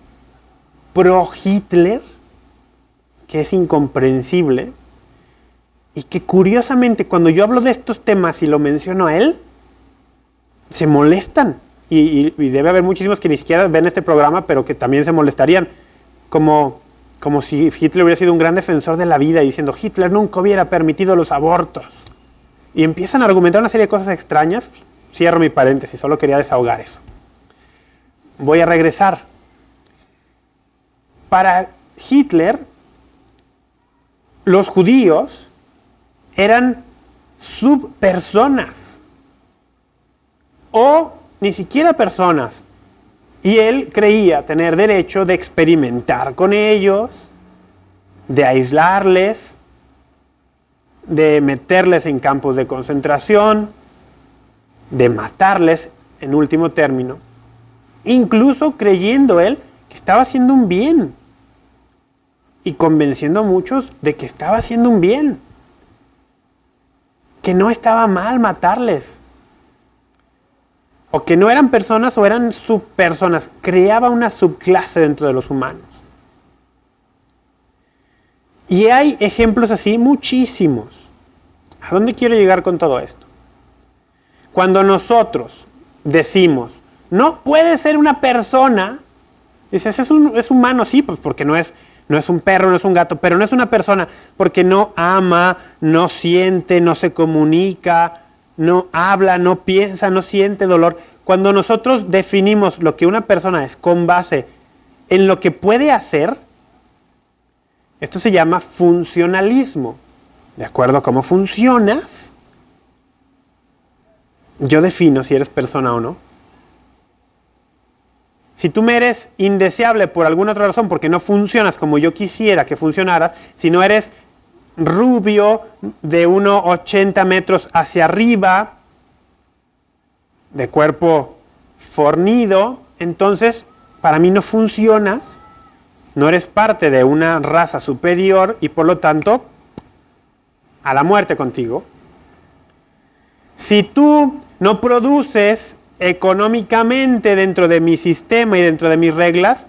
pro Hitler, que es incomprensible, y que curiosamente cuando yo hablo de estos temas y lo menciono a él, se molestan. Y debe haber muchísimos que ni siquiera ven este programa, pero que también se molestarían, como si Hitler hubiera sido un gran defensor de la vida, diciendo Hitler nunca hubiera permitido los abortos. Y empiezan a argumentar una serie de cosas extrañas. Cierro mi paréntesis, solo quería desahogar eso. Voy a regresar. Para Hitler, los judíos eran subpersonas o ni siquiera personas, y él creía tener derecho de experimentar con ellos, de aislarles, de meterles en campos de concentración, de matarles en último término, incluso creyendo él que estaba haciendo un bien y convenciendo a muchos de que estaba haciendo un bien, que no estaba mal matarles, o que no eran personas o eran subpersonas. Creaba una subclase dentro de los humanos. Y hay ejemplos así muchísimos. ¿A dónde quiero llegar con todo esto? Cuando nosotros decimos, no puede ser una persona, dices, es humano, sí, pues porque no es un perro, no es un gato, pero no es una persona porque no ama, no siente, no se comunica, no habla, no piensa, no siente dolor. Cuando nosotros definimos lo que una persona es con base en lo que puede hacer, esto se llama funcionalismo. De acuerdo a cómo funcionas, yo defino si eres persona o no. Si tú me eres indeseable por alguna otra razón, porque no funcionas como yo quisiera que funcionaras, si no eres rubio de 1,80 metros hacia arriba, de cuerpo fornido, entonces para mí no funcionas, no eres parte de una raza superior y por lo tanto a la muerte contigo. Si tú no produces económicamente dentro de mi sistema y dentro de mis reglas,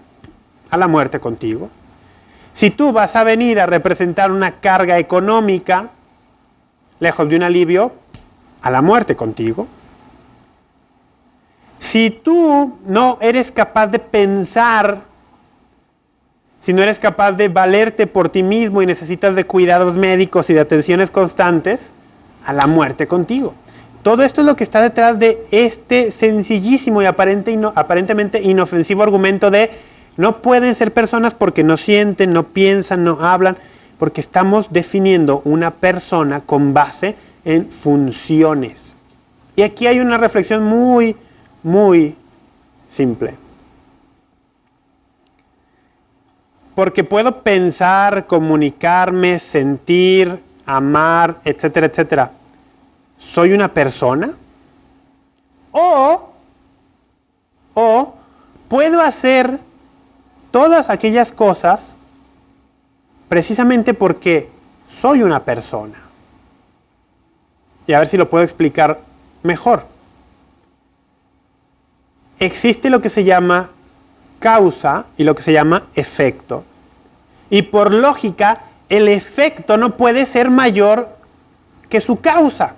a la muerte contigo. Si tú vas a venir a representar una carga económica, lejos de un alivio, a la muerte contigo. Si tú no eres capaz de pensar, si no eres capaz de valerte por ti mismo y necesitas de cuidados médicos y de atenciones constantes, a la muerte contigo. Todo esto es lo que está detrás de este sencillísimo y aparentemente inofensivo argumento de no pueden ser personas porque no sienten, no piensan, no hablan, porque estamos definiendo una persona con base en funciones. Y aquí hay una reflexión muy, muy simple. Porque puedo pensar, comunicarme, sentir, amar, etcétera, etcétera. ¿Soy una persona? O puedo hacer todas aquellas cosas precisamente porque soy una persona. Y a ver si lo puedo explicar mejor. Existe lo que se llama causa y lo que se llama efecto. Y por lógica, el efecto no puede ser mayor que su causa.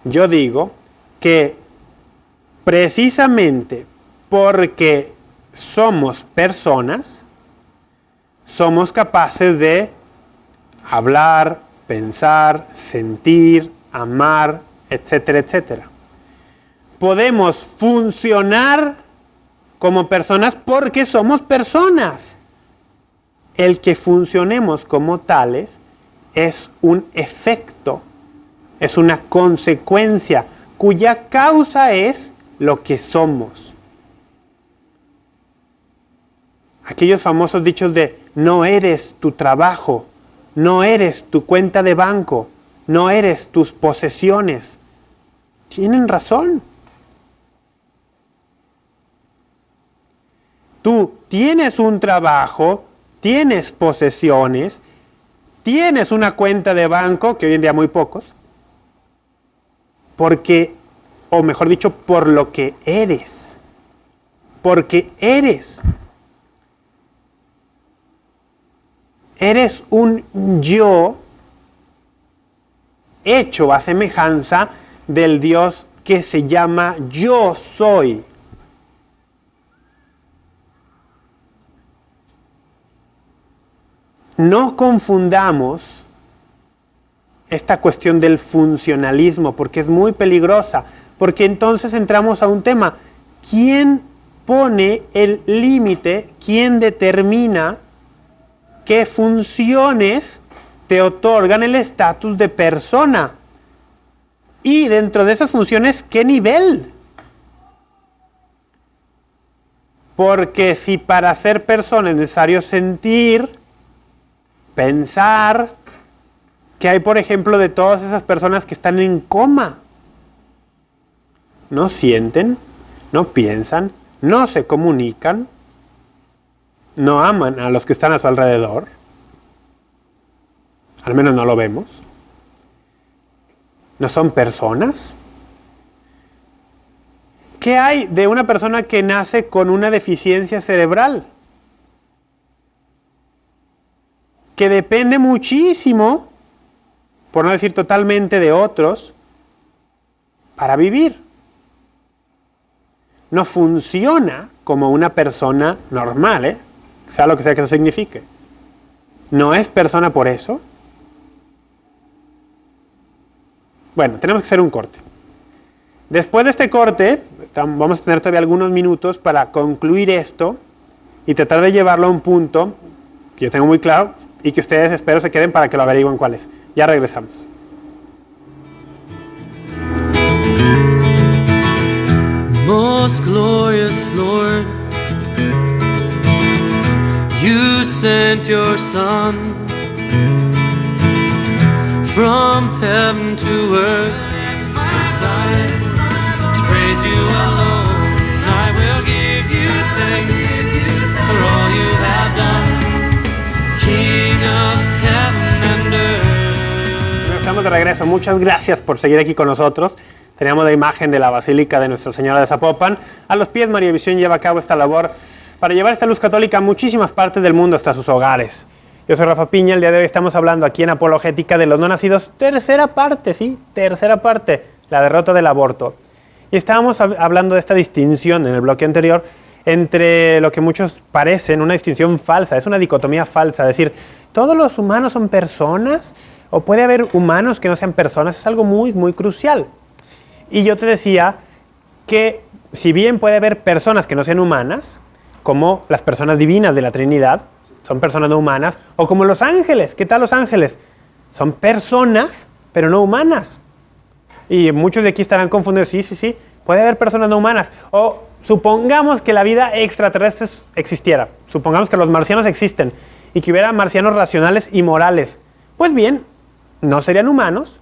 Yo digo que precisamente porque somos personas, somos capaces de hablar, pensar, sentir, amar, etcétera, etcétera. Podemos funcionar como personas porque somos personas. El que funcionemos como tales es un efecto, es una consecuencia cuya causa es lo que somos. Aquellos famosos dichos de no eres tu trabajo, no eres tu cuenta de banco, no eres tus posesiones. Tienen razón. Tú tienes un trabajo, tienes posesiones, tienes una cuenta de banco, que hoy en día muy pocos, porque, o mejor dicho, por lo que eres. Porque eres. Eres un yo hecho a semejanza del Dios que se llama Yo Soy. No confundamos esta cuestión del funcionalismo, porque es muy peligrosa, porque entonces entramos a un tema. ¿Quién pone el límite? ¿Quién determina qué funciones te otorgan el estatus de persona? Y dentro de esas funciones, ¿qué nivel? Porque si para ser persona es necesario sentir, pensar, que hay, por ejemplo, de todas esas personas que están en coma. No sienten, no piensan, no se comunican, no aman a los que están a su alrededor. Al menos no lo vemos. No son personas. ¿Qué hay de una persona que nace con una deficiencia cerebral? Que depende muchísimo, por no decir totalmente, de otros para vivir. No funciona como una persona normal, sea lo que sea que eso signifique. ¿No es persona por eso? Bueno, tenemos que hacer un corte. Después de este corte, vamos a tener todavía algunos minutos para concluir esto y tratar de llevarlo a un punto que yo tengo muy claro y que ustedes espero se queden para que lo averigüen cuál es. Ya regresamos. Most glorious Lord, you sent sent your Son from heaven to earth to die, to praise you alone. I will give you thanks for all you have done, King of heaven and earth. Estamos de regreso. Muchas gracias por seguir aquí con nosotros. Teníamos la imagen de la Basílica de Nuestra Señora de Zapopan. A los pies, María Visión lleva a cabo esta labor para llevar esta luz católica a muchísimas partes del mundo hasta sus hogares. Yo soy Rafa Piña. El día de hoy estamos hablando aquí en Apologética de los no nacidos. Tercera parte, ¿sí? Tercera parte. La derrota del aborto. Y estábamos hablando de esta distinción en el bloque anterior entre lo que muchos parecen una distinción falsa. Es una dicotomía falsa. Es decir, ¿todos los humanos son personas? ¿O puede haber humanos que no sean personas? Es algo muy, muy crucial. Y yo te decía que si bien puede haber personas que no sean humanas, como las personas divinas de la Trinidad, son personas no humanas, o como los ángeles. ¿Qué tal los ángeles? Son personas, pero no humanas. Y muchos de aquí estarán confundidos. Sí, puede haber personas no humanas. O supongamos que la vida extraterrestre existiera. Supongamos que los marcianos existen y que hubiera marcianos racionales y morales. Pues bien, no serían humanos,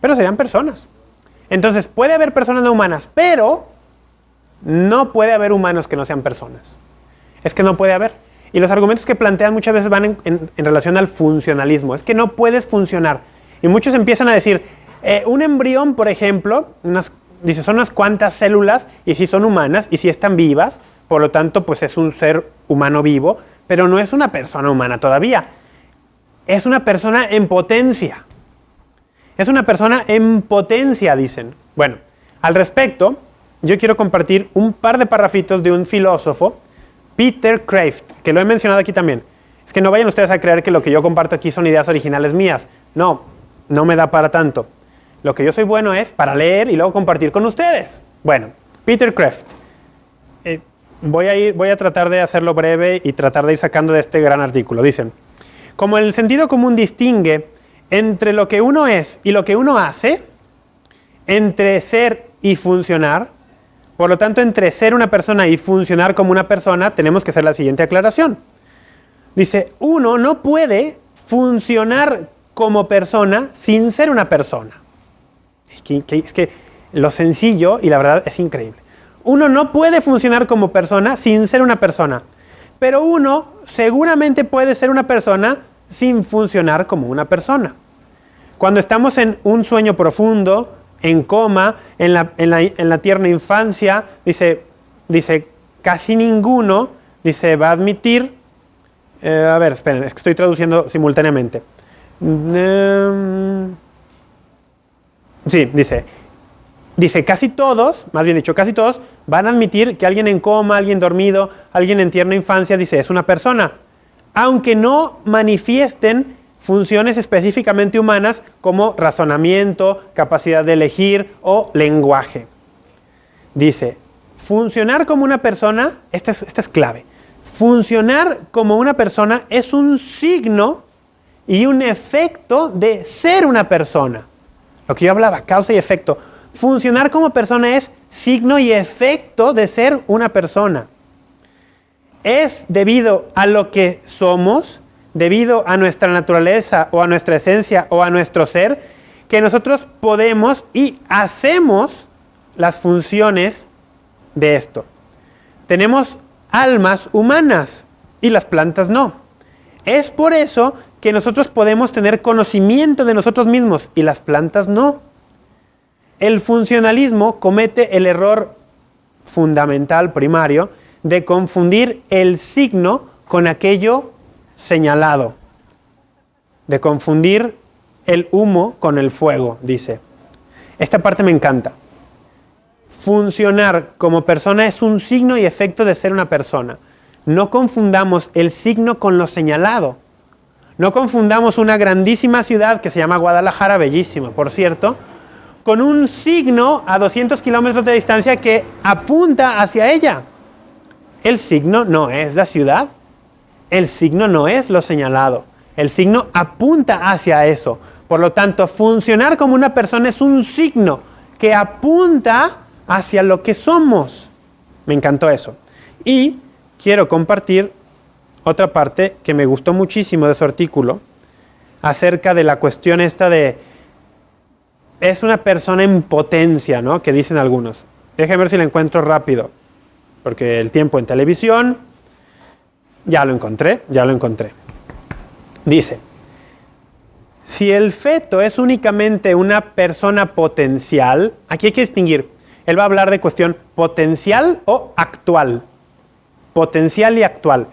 pero serían personas. Entonces, puede haber personas no humanas, pero no puede haber humanos que no sean personas. Es que no puede haber. Y los argumentos que plantean muchas veces van en relación al funcionalismo. Es que no puedes funcionar. Y muchos empiezan a decir, un embrión, por ejemplo, dice, son unas cuantas células, y si son humanas, y si están vivas, por lo tanto, pues es un ser humano vivo, pero no es una persona humana todavía. Es una persona en potencia. Es una persona en potencia, dicen. Bueno, al respecto, yo quiero compartir un par de parrafitos de un filósofo, Peter Kraft, que lo he mencionado aquí también. Es que no vayan ustedes a creer que lo que yo comparto aquí son ideas originales mías. No me da para tanto. Lo que yo soy bueno es para leer y luego compartir con ustedes. Bueno, Peter Kraft. Voy a tratar de hacerlo breve y tratar de ir sacando de este gran artículo. Dicen, como el sentido común distingue entre lo que uno es y lo que uno hace, entre ser y funcionar, por lo tanto, entre ser una persona y funcionar como una persona, tenemos que hacer la siguiente aclaración. Dice, uno no puede funcionar como persona sin ser una persona. Es que lo sencillo y la verdad es increíble. Uno no puede funcionar como persona sin ser una persona, pero uno seguramente puede ser una persona sin funcionar como una persona. Cuando estamos en un sueño profundo, en coma, en la tierna infancia, dice casi ninguno, va a admitir, a ver, esperen, es que estoy traduciendo simultáneamente. Sí, dice casi todos, más bien dicho, casi todos van a admitir que alguien en coma, alguien dormido, alguien en tierna infancia, es una persona, aunque no manifiesten funciones específicamente humanas como razonamiento, capacidad de elegir o lenguaje. Dice, funcionar como una persona, esta es clave, funcionar como una persona es un signo y un efecto de ser una persona. Lo que yo hablaba, causa y efecto. Funcionar como persona es signo y efecto de ser una persona. Es debido a lo que somos, debido a nuestra naturaleza o a nuestra esencia o a nuestro ser, que nosotros podemos y hacemos las funciones de esto. Tenemos almas humanas y las plantas no. Es por eso que nosotros podemos tener conocimiento de nosotros mismos y las plantas no. El funcionalismo comete el error fundamental, primario, de confundir el signo con aquello señalado, de confundir el humo con el fuego, dice. Esta parte me encanta. Funcionar como persona es un signo y efecto de ser una persona. No confundamos el signo con lo señalado. No confundamos una grandísima ciudad que se llama Guadalajara, bellísima, por cierto, con un signo a 200 kilómetros de distancia que apunta hacia ella. El signo no es la ciudad. El signo no es lo señalado. El signo apunta hacia eso. Por lo tanto, funcionar como una persona es un signo que apunta hacia lo que somos. Me encantó eso. Y quiero compartir otra parte que me gustó muchísimo de su artículo acerca de la cuestión esta de es una persona en potencia, ¿no? Que dicen algunos. Déjenme ver si la encuentro rápido, porque el tiempo en televisión, ya lo encontré. Dice, si el feto es únicamente una persona potencial, aquí hay que distinguir, él va a hablar de cuestión potencial o actual, potencial y actual.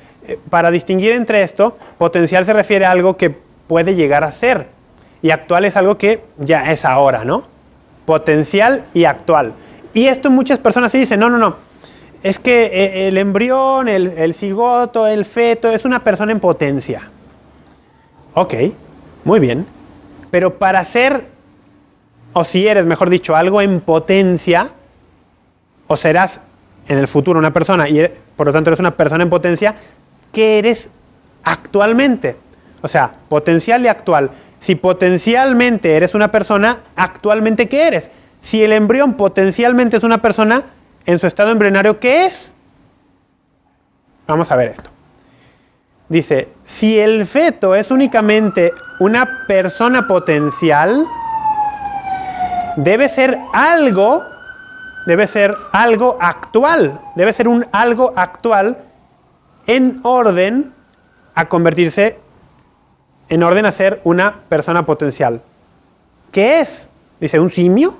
Para distinguir entre esto, potencial se refiere a algo que puede llegar a ser, y actual es algo que ya es ahora, ¿no? Potencial y actual. Y esto muchas personas sí dicen, no, es que el embrión, el cigoto, el feto es una persona en potencia. Ok, muy bien. Pero para ser, o si eres, mejor dicho, algo en potencia, o serás en el futuro una persona, y por lo tanto eres una persona en potencia, ¿qué eres actualmente? O sea, potencial y actual. Si potencialmente eres una persona, actualmente ¿qué eres? Si el embrión potencialmente es una persona, en su estado embrionario, ¿qué es? Vamos a ver esto. Dice, si el feto es únicamente una persona potencial, debe ser algo actual, debe ser un algo actual en orden a convertirse, en orden a ser una persona potencial. ¿Qué es? Dice, ¿un simio?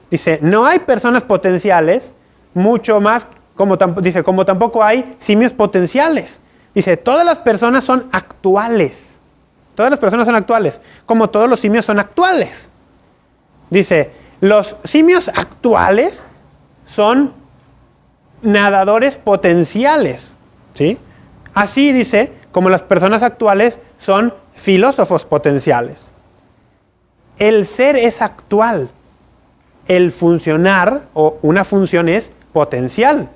Dice, no hay personas potenciales, mucho más, como tampoco hay simios potenciales. Dice, todas las personas son actuales. Todas las personas son actuales, como todos los simios son actuales. Dice, los simios actuales son nadadores potenciales, ¿sí? Así dice, como las personas actuales son filósofos potenciales. El ser es actual. El funcionar o una función es potencial.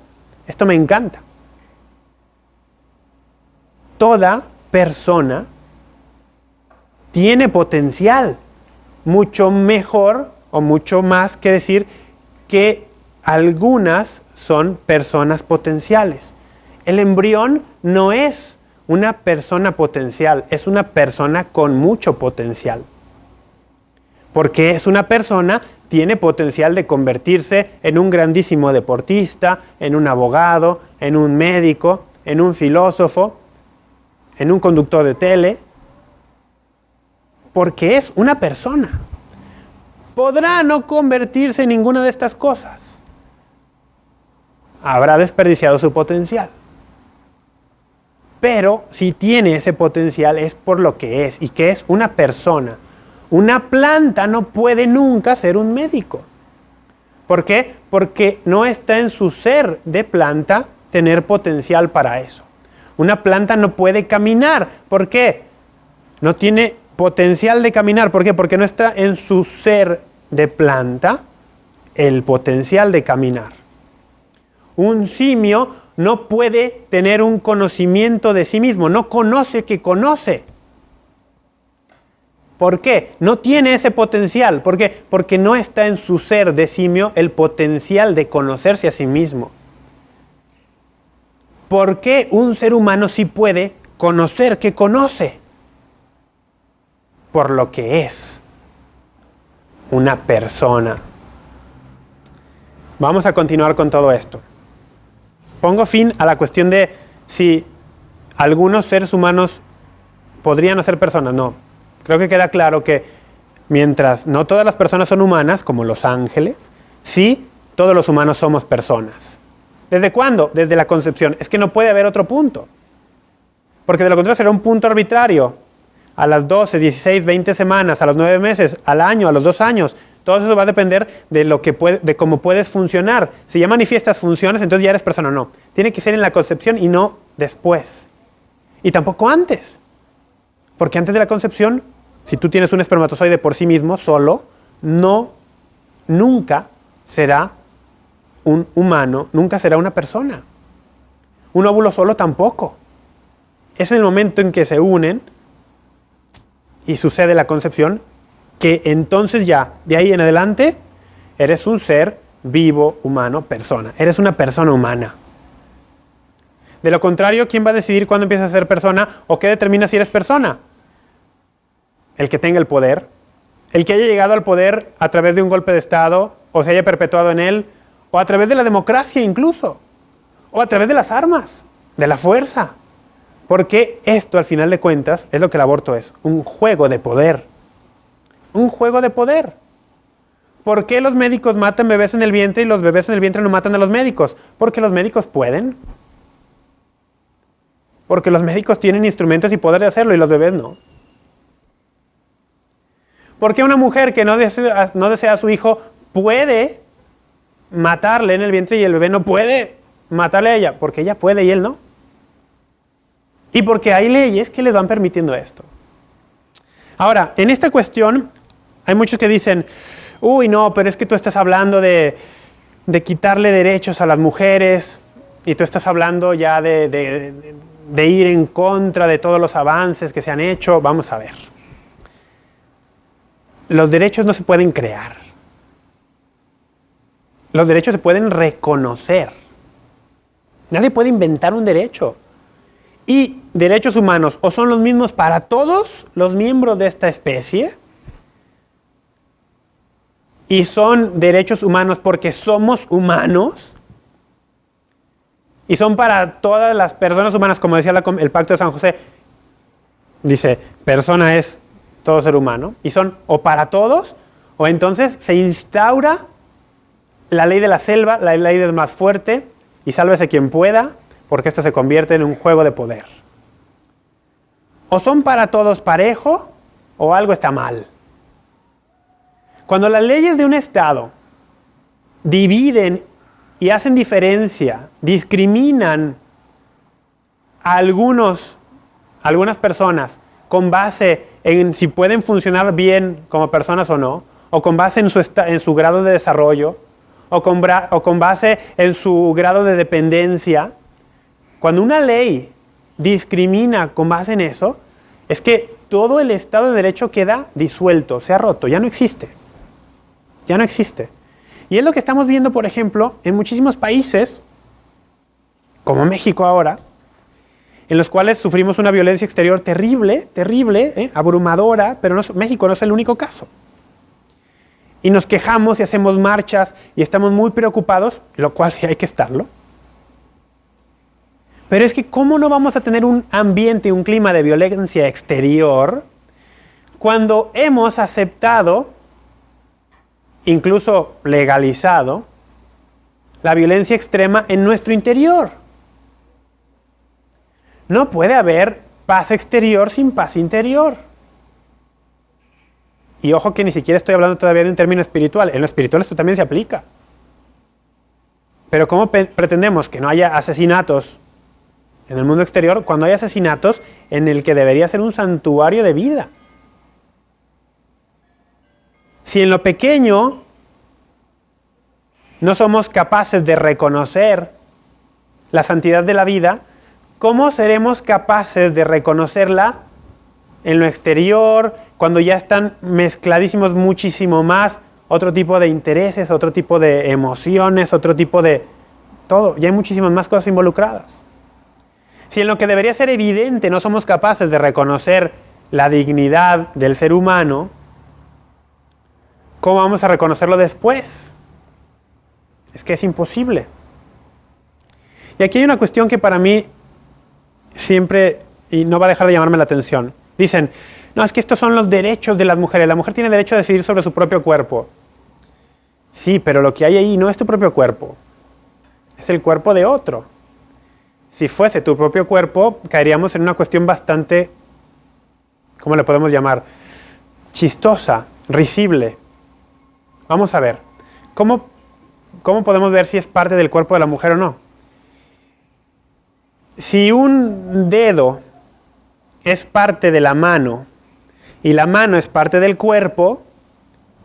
Esto me encanta. Toda persona tiene potencial, mucho mejor o mucho más que decir que algunas son personas potenciales. El embrión no es una persona potencial, es una persona con mucho potencial. Porque es una persona, tiene potencial de convertirse en un grandísimo deportista, en un abogado, en un médico, en un filósofo, en un conductor de tele, porque es una persona. Podrá no convertirse en ninguna de estas cosas. Habrá desperdiciado su potencial. Pero si tiene ese potencial es por lo que es, y que es una persona. Una planta no puede nunca ser un médico. ¿Por qué? Porque no está en su ser de planta tener potencial para eso. Una planta no puede caminar. ¿Por qué? No tiene potencial de caminar. ¿Por qué? Porque no está en su ser de planta el potencial de caminar. Un simio no puede tener un conocimiento de sí mismo. No conoce que conoce. ¿Por qué? No tiene ese potencial. ¿Por qué? Porque no está en su ser de simio el potencial de conocerse a sí mismo. ¿Por qué un ser humano sí puede conocer que conoce? Por lo que es una persona. Vamos a continuar con todo esto. Pongo fin a la cuestión de si algunos seres humanos podrían no ser personas. No. Creo que queda claro que mientras no todas las personas son humanas, como los ángeles, sí, todos los humanos somos personas. ¿Desde cuándo? Desde la concepción. Es que no puede haber otro punto. Porque de lo contrario será un punto arbitrario. A las 12, 16, 20 semanas, a los 9 meses, al año, a los 2 años. Todo eso va a depender de lo que de cómo puedes funcionar. Si ya manifiestas funciones, entonces ya eres persona. No. Tiene que ser en la concepción y no después. Y tampoco antes. Porque antes de la concepción, si tú tienes un espermatozoide por sí mismo, solo, nunca será un humano, nunca será una persona. Un óvulo solo tampoco. Es en el momento en que se unen y sucede la concepción, que entonces ya, de ahí en adelante, eres un ser vivo, humano, persona. Eres una persona humana. De lo contrario, ¿quién va a decidir cuándo empiezas a ser persona o qué determina si eres persona? El que tenga el poder, el que haya llegado al poder a través de un golpe de Estado o se haya perpetuado en él, o a través de la democracia incluso, o a través de las armas, de la fuerza. Porque esto, al final de cuentas, es lo que el aborto es, un juego de poder. Un juego de poder. ¿Por qué los médicos matan bebés en el vientre y los bebés en el vientre no matan a los médicos? Porque los médicos pueden. Porque los médicos tienen instrumentos y poder de hacerlo y los bebés no. ¿Por qué una mujer que no desea a su hijo puede matarle en el vientre y el bebé no puede matarle a ella? Porque ella puede y él no. Y porque hay leyes que les van permitiendo esto. Ahora, en esta cuestión, hay muchos que dicen, uy, no, pero es que tú estás hablando de quitarle derechos a las mujeres y tú estás hablando ya de ir en contra de todos los avances que se han hecho. Vamos a ver. Los derechos no se pueden crear. Los derechos se pueden reconocer. Nadie puede inventar un derecho. Y derechos humanos o son los mismos para todos los miembros de esta especie, y son derechos humanos porque somos humanos, y son para todas las personas humanas, como decía el Pacto de San José, dice, persona es todo ser humano, y son o para todos, o entonces se instaura la ley de la selva, la ley del más fuerte, y sálvese quien pueda, porque esto se convierte en un juego de poder. O son para todos parejo, o algo está mal. Cuando las leyes de un Estado dividen y hacen diferencia, discriminan a algunas personas con base en si pueden funcionar bien como personas o no, o con base en su grado de desarrollo, o con base en su grado de dependencia, cuando una ley discrimina con base en eso, es que todo el Estado de Derecho queda disuelto, se ha roto, ya no existe. Ya no existe. Y es lo que estamos viendo, por ejemplo, en muchísimos países, como México ahora, en los cuales sufrimos una violencia exterior terrible, abrumadora, pero México no es el único caso. Y nos quejamos y hacemos marchas y estamos muy preocupados, lo cual sí hay que estarlo. Pero es que ¿cómo no vamos a tener un ambiente, un clima de violencia exterior cuando hemos aceptado, incluso legalizado, la violencia extrema en nuestro interior? No puede haber paz exterior sin paz interior. Y ojo que ni siquiera estoy hablando todavía de un término espiritual. En lo espiritual esto también se aplica. Pero ¿cómo pretendemos que no haya asesinatos en el mundo exterior cuando hay asesinatos en el que debería ser un santuario de vida? Si en lo pequeño no somos capaces de reconocer la santidad de la vida, ¿cómo seremos capaces de reconocerla en lo exterior, cuando ya están mezcladísimos muchísimo más otro tipo de intereses, otro tipo de emociones, otro tipo de todo? Ya hay muchísimas más cosas involucradas. Si en lo que debería ser evidente no somos capaces de reconocer la dignidad del ser humano, ¿cómo vamos a reconocerlo después? Es que es imposible. Y aquí hay una cuestión que para mí siempre, y no va a dejar de llamarme la atención. Dicen, no, es que estos son los derechos de las mujeres. La mujer tiene derecho a decidir sobre su propio cuerpo. Sí, pero lo que hay ahí no es tu propio cuerpo. Es el cuerpo de otro. Si fuese tu propio cuerpo, caeríamos en una cuestión bastante, ¿cómo le podemos llamar? Chistosa, risible. Vamos a ver, ¿cómo podemos ver si es parte del cuerpo de la mujer o no? Si un dedo es parte de la mano y la mano es parte del cuerpo,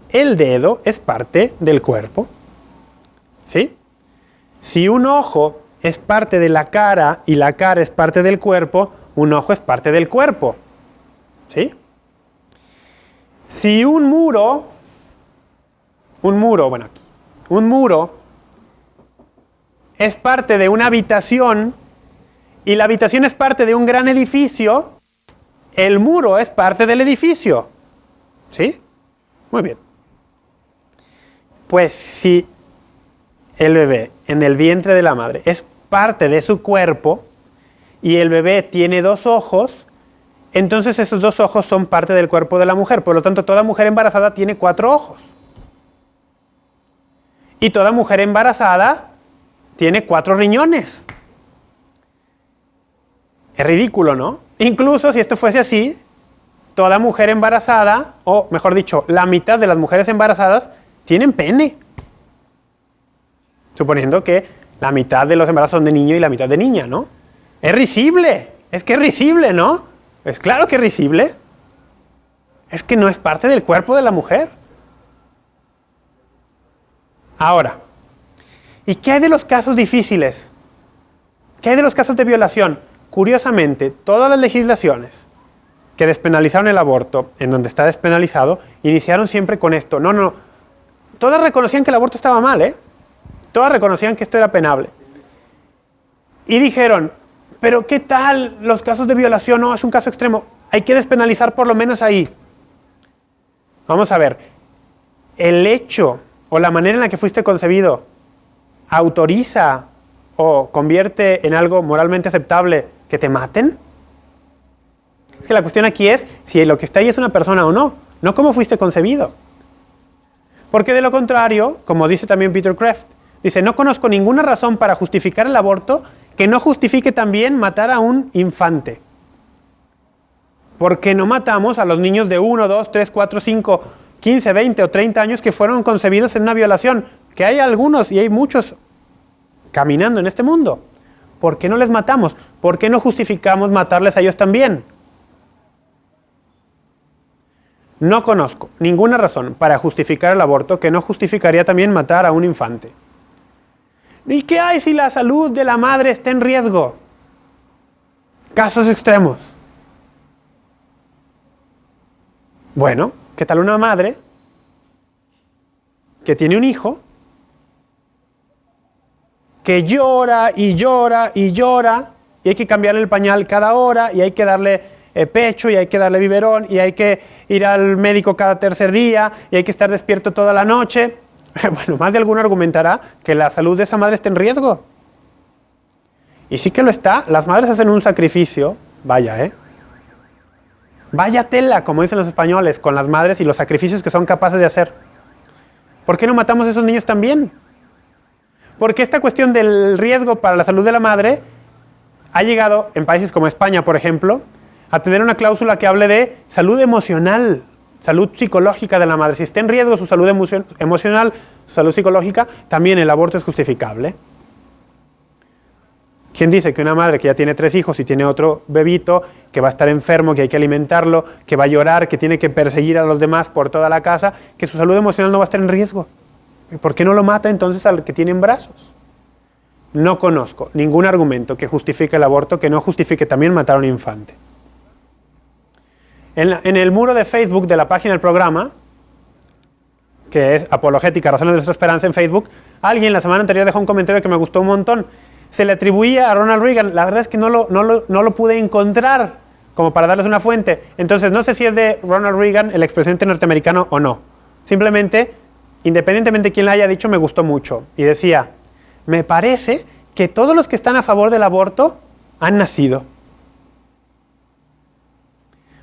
el dedo es parte del cuerpo. ¿Sí? Si un ojo es parte de la cara y la cara es parte del cuerpo, un ojo es parte del cuerpo. ¿Sí? Si un muro es parte de una habitación y la habitación es parte de un gran edificio, el muro es parte del edificio. ¿Sí? Muy bien. Pues si el bebé en el vientre de la madre es parte de su cuerpo y el bebé tiene 2 ojos, entonces esos 2 ojos son parte del cuerpo de la mujer. Por lo tanto, toda mujer embarazada tiene 4 ojos. Y toda mujer embarazada tiene 4 riñones. Es ridículo, ¿no? Incluso si esto fuese así, toda mujer embarazada, o mejor dicho, la mitad de las mujeres embarazadas tienen pene. Suponiendo que la mitad de los embarazos son de niño y la mitad de niña, ¿no? Es risible. Es que es risible, ¿no? Es claro que es risible. Es que no es parte del cuerpo de la mujer. Ahora, ¿y qué hay de los casos difíciles? ¿Qué hay de los casos de violación? Curiosamente, todas las legislaciones que despenalizaron el aborto, en donde está despenalizado, iniciaron siempre con esto. No. Todas reconocían que el aborto estaba mal, ¿eh? Todas reconocían que esto era penable. Y dijeron, pero ¿qué tal los casos de violación? No, es un caso extremo. Hay que despenalizar por lo menos ahí. Vamos a ver. El hecho o la manera en la que fuiste concebido autoriza o convierte en algo moralmente aceptable que te maten. Es que la cuestión aquí es si lo que está ahí es una persona o no, no cómo fuiste concebido. Porque de lo contrario, como dice también Peter Kreeft, dice, no conozco ninguna razón para justificar el aborto que no justifique también matar a un infante. ¿Por qué no matamos a los niños de 1, 2, 3, 4, 5, 15, 20 o 30 años que fueron concebidos en una violación? Que hay algunos y hay muchos caminando en este mundo. ¿Por qué no les matamos? ¿Por qué no justificamos matarles a ellos también? No conozco ninguna razón para justificar el aborto que no justificaría también matar a un infante. ¿Y qué hay si la salud de la madre está en riesgo? Casos extremos. Bueno, ¿qué tal una madre que tiene un hijo que llora y llora y llora y hay que cambiarle el pañal cada hora y hay que darle pecho y hay que darle biberón y hay que ir al médico cada tercer día y hay que estar despierto toda la noche? Bueno, más de alguno argumentará que la salud de esa madre está en riesgo. Y sí que lo está. Las madres hacen un sacrificio, vaya, vaya tela, como dicen los españoles, con las madres y los sacrificios que son capaces de hacer. ¿Por qué no matamos a esos niños también? Porque esta cuestión del riesgo para la salud de la madre ha llegado, en países como España, por ejemplo, a tener una cláusula que hable de salud emocional, salud psicológica de la madre. Si está en riesgo su salud emocional, su salud psicológica, también el aborto es justificable. ¿Quién dice que una madre que ya tiene 3 hijos y tiene otro bebito, que va a estar enfermo, que hay que alimentarlo, que va a llorar, que tiene que perseguir a los demás por toda la casa, que su salud emocional no va a estar en riesgo? ¿Y por qué no lo mata entonces al que tiene en brazos? No conozco ningún argumento que justifique el aborto que no justifique también matar a un infante. En el muro de Facebook de la página del programa, que es Apologética, Razones de Nuestra Esperanza en Facebook, alguien la semana anterior dejó un comentario que me gustó un montón. Se le atribuía a Ronald Reagan. La verdad es que no lo pude encontrar como para darles una fuente. Entonces no sé si es de Ronald Reagan, el expresidente norteamericano, o no. Simplemente, independientemente de quién la haya dicho, me gustó mucho. Y decía, me parece que todos los que están a favor del aborto han nacido.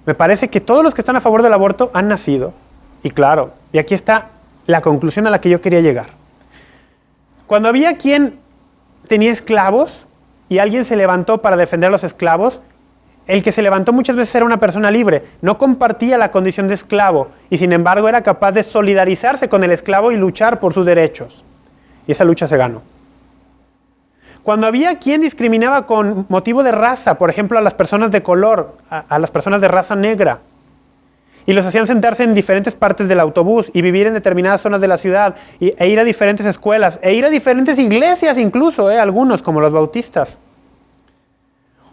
Me parece que todos los que están a favor del aborto han nacido. Y claro, y aquí está la conclusión a la que yo quería llegar. Cuando había quien tenía esclavos y alguien se levantó para defender a los esclavos, el que se levantó muchas veces era una persona libre, no compartía la condición de esclavo y sin embargo era capaz de solidarizarse con el esclavo y luchar por sus derechos. Y esa lucha se ganó. Cuando había quien discriminaba con motivo de raza, por ejemplo a las personas de color, a las personas de raza negra, y los hacían sentarse en diferentes partes del autobús y vivir en determinadas zonas de la ciudad e ir a diferentes escuelas, e ir a diferentes iglesias incluso, algunos como los bautistas.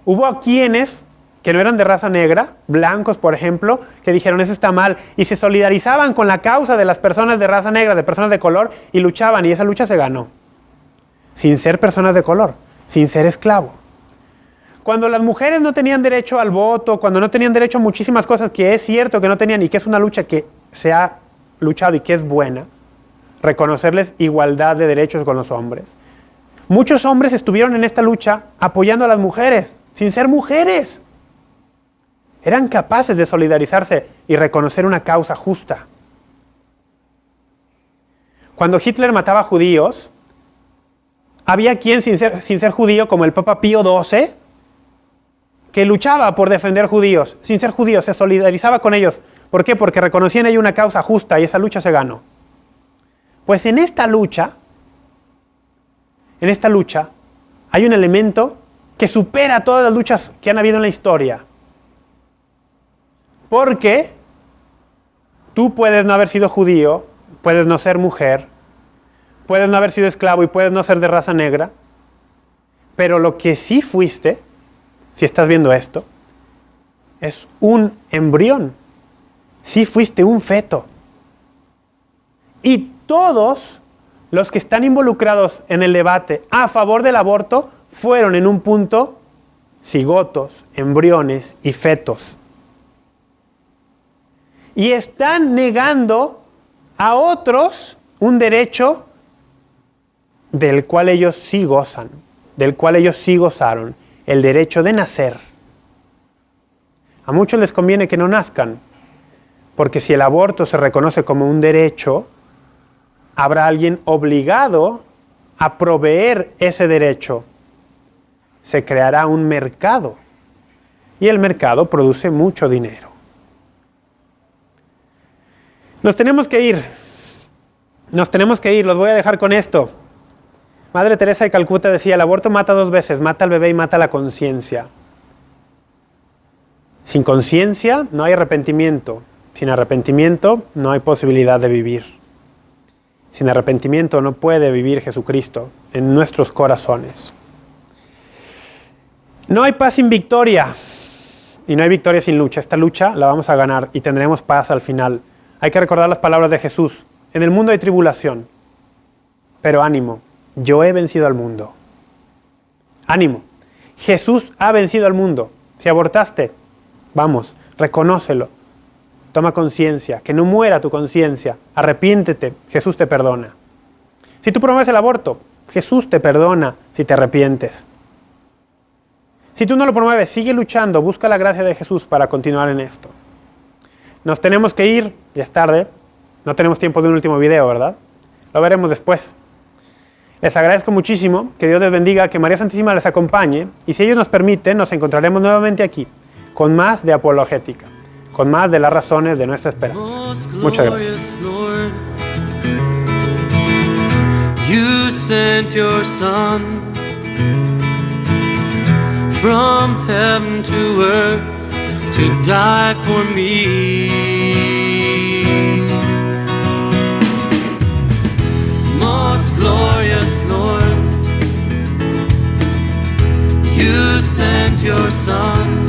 Hubo a quienes que no eran de raza negra, blancos por ejemplo, que dijeron eso está mal y se solidarizaban con la causa de las personas de raza negra, de personas de color y luchaban y esa lucha se ganó. Sin ser personas de color, sin ser esclavo. Cuando las mujeres no tenían derecho al voto, cuando no tenían derecho a muchísimas cosas que es cierto que no tenían y que es una lucha que se ha luchado y que es buena, reconocerles igualdad de derechos con los hombres. Muchos hombres estuvieron en esta lucha apoyando a las mujeres, sin ser mujeres. Eran capaces de solidarizarse y reconocer una causa justa. Cuando Hitler mataba judíos, había quien sin ser judío, como el Papa Pío XII, que luchaba por defender judíos, sin ser judíos, se solidarizaba con ellos. ¿Por qué? Porque reconocían ellos una causa justa y esa lucha se ganó. Pues en esta lucha hay un elemento que supera todas las luchas que han habido en la historia. Porque tú puedes no haber sido judío, puedes no ser mujer, puedes no haber sido esclavo y puedes no ser de raza negra, pero lo que sí fuiste, si estás viendo esto, es un embrión. Sí fuiste un feto. Y todos los que están involucrados en el debate a favor del aborto fueron en un punto cigotos, embriones y fetos. Y están negando a otros un derecho del cual ellos sí gozan, del cual ellos sí gozaron, el derecho de nacer. A muchos les conviene que no nazcan, porque si el aborto se reconoce como un derecho, habrá alguien obligado a proveer ese derecho. Se creará un mercado y el mercado produce mucho dinero. Nos tenemos que ir, los voy a dejar con esto. Madre Teresa de Calcuta decía, el aborto mata 2 veces, mata al bebé y mata la conciencia. Sin conciencia no hay arrepentimiento, sin arrepentimiento no hay posibilidad de vivir. Sin arrepentimiento no puede vivir Jesucristo en nuestros corazones. No hay paz sin victoria y no hay victoria sin lucha. Esta lucha la vamos a ganar y tendremos paz al final. Hay que recordar las palabras de Jesús. En el mundo hay tribulación, pero ánimo, yo he vencido al mundo. Ánimo, Jesús ha vencido al mundo. Si abortaste, vamos, reconócelo. Toma conciencia, que no muera tu conciencia. Arrepiéntete, Jesús te perdona. Si tú promueves el aborto, Jesús te perdona si te arrepientes. Si tú no lo promueves, sigue luchando, busca la gracia de Jesús para continuar en esto. Nos tenemos que ir, ya es tarde, no tenemos tiempo de un último video, ¿verdad? Lo veremos después. Les agradezco muchísimo, que Dios les bendiga, que María Santísima les acompañe y si ellos nos permiten, nos encontraremos nuevamente aquí, con más de apologética, con más de las razones de nuestra esperanza. Muchas gracias. Lord, you sent your Son from heaven to earth to die for me. Most glorious Lord, you sent your Son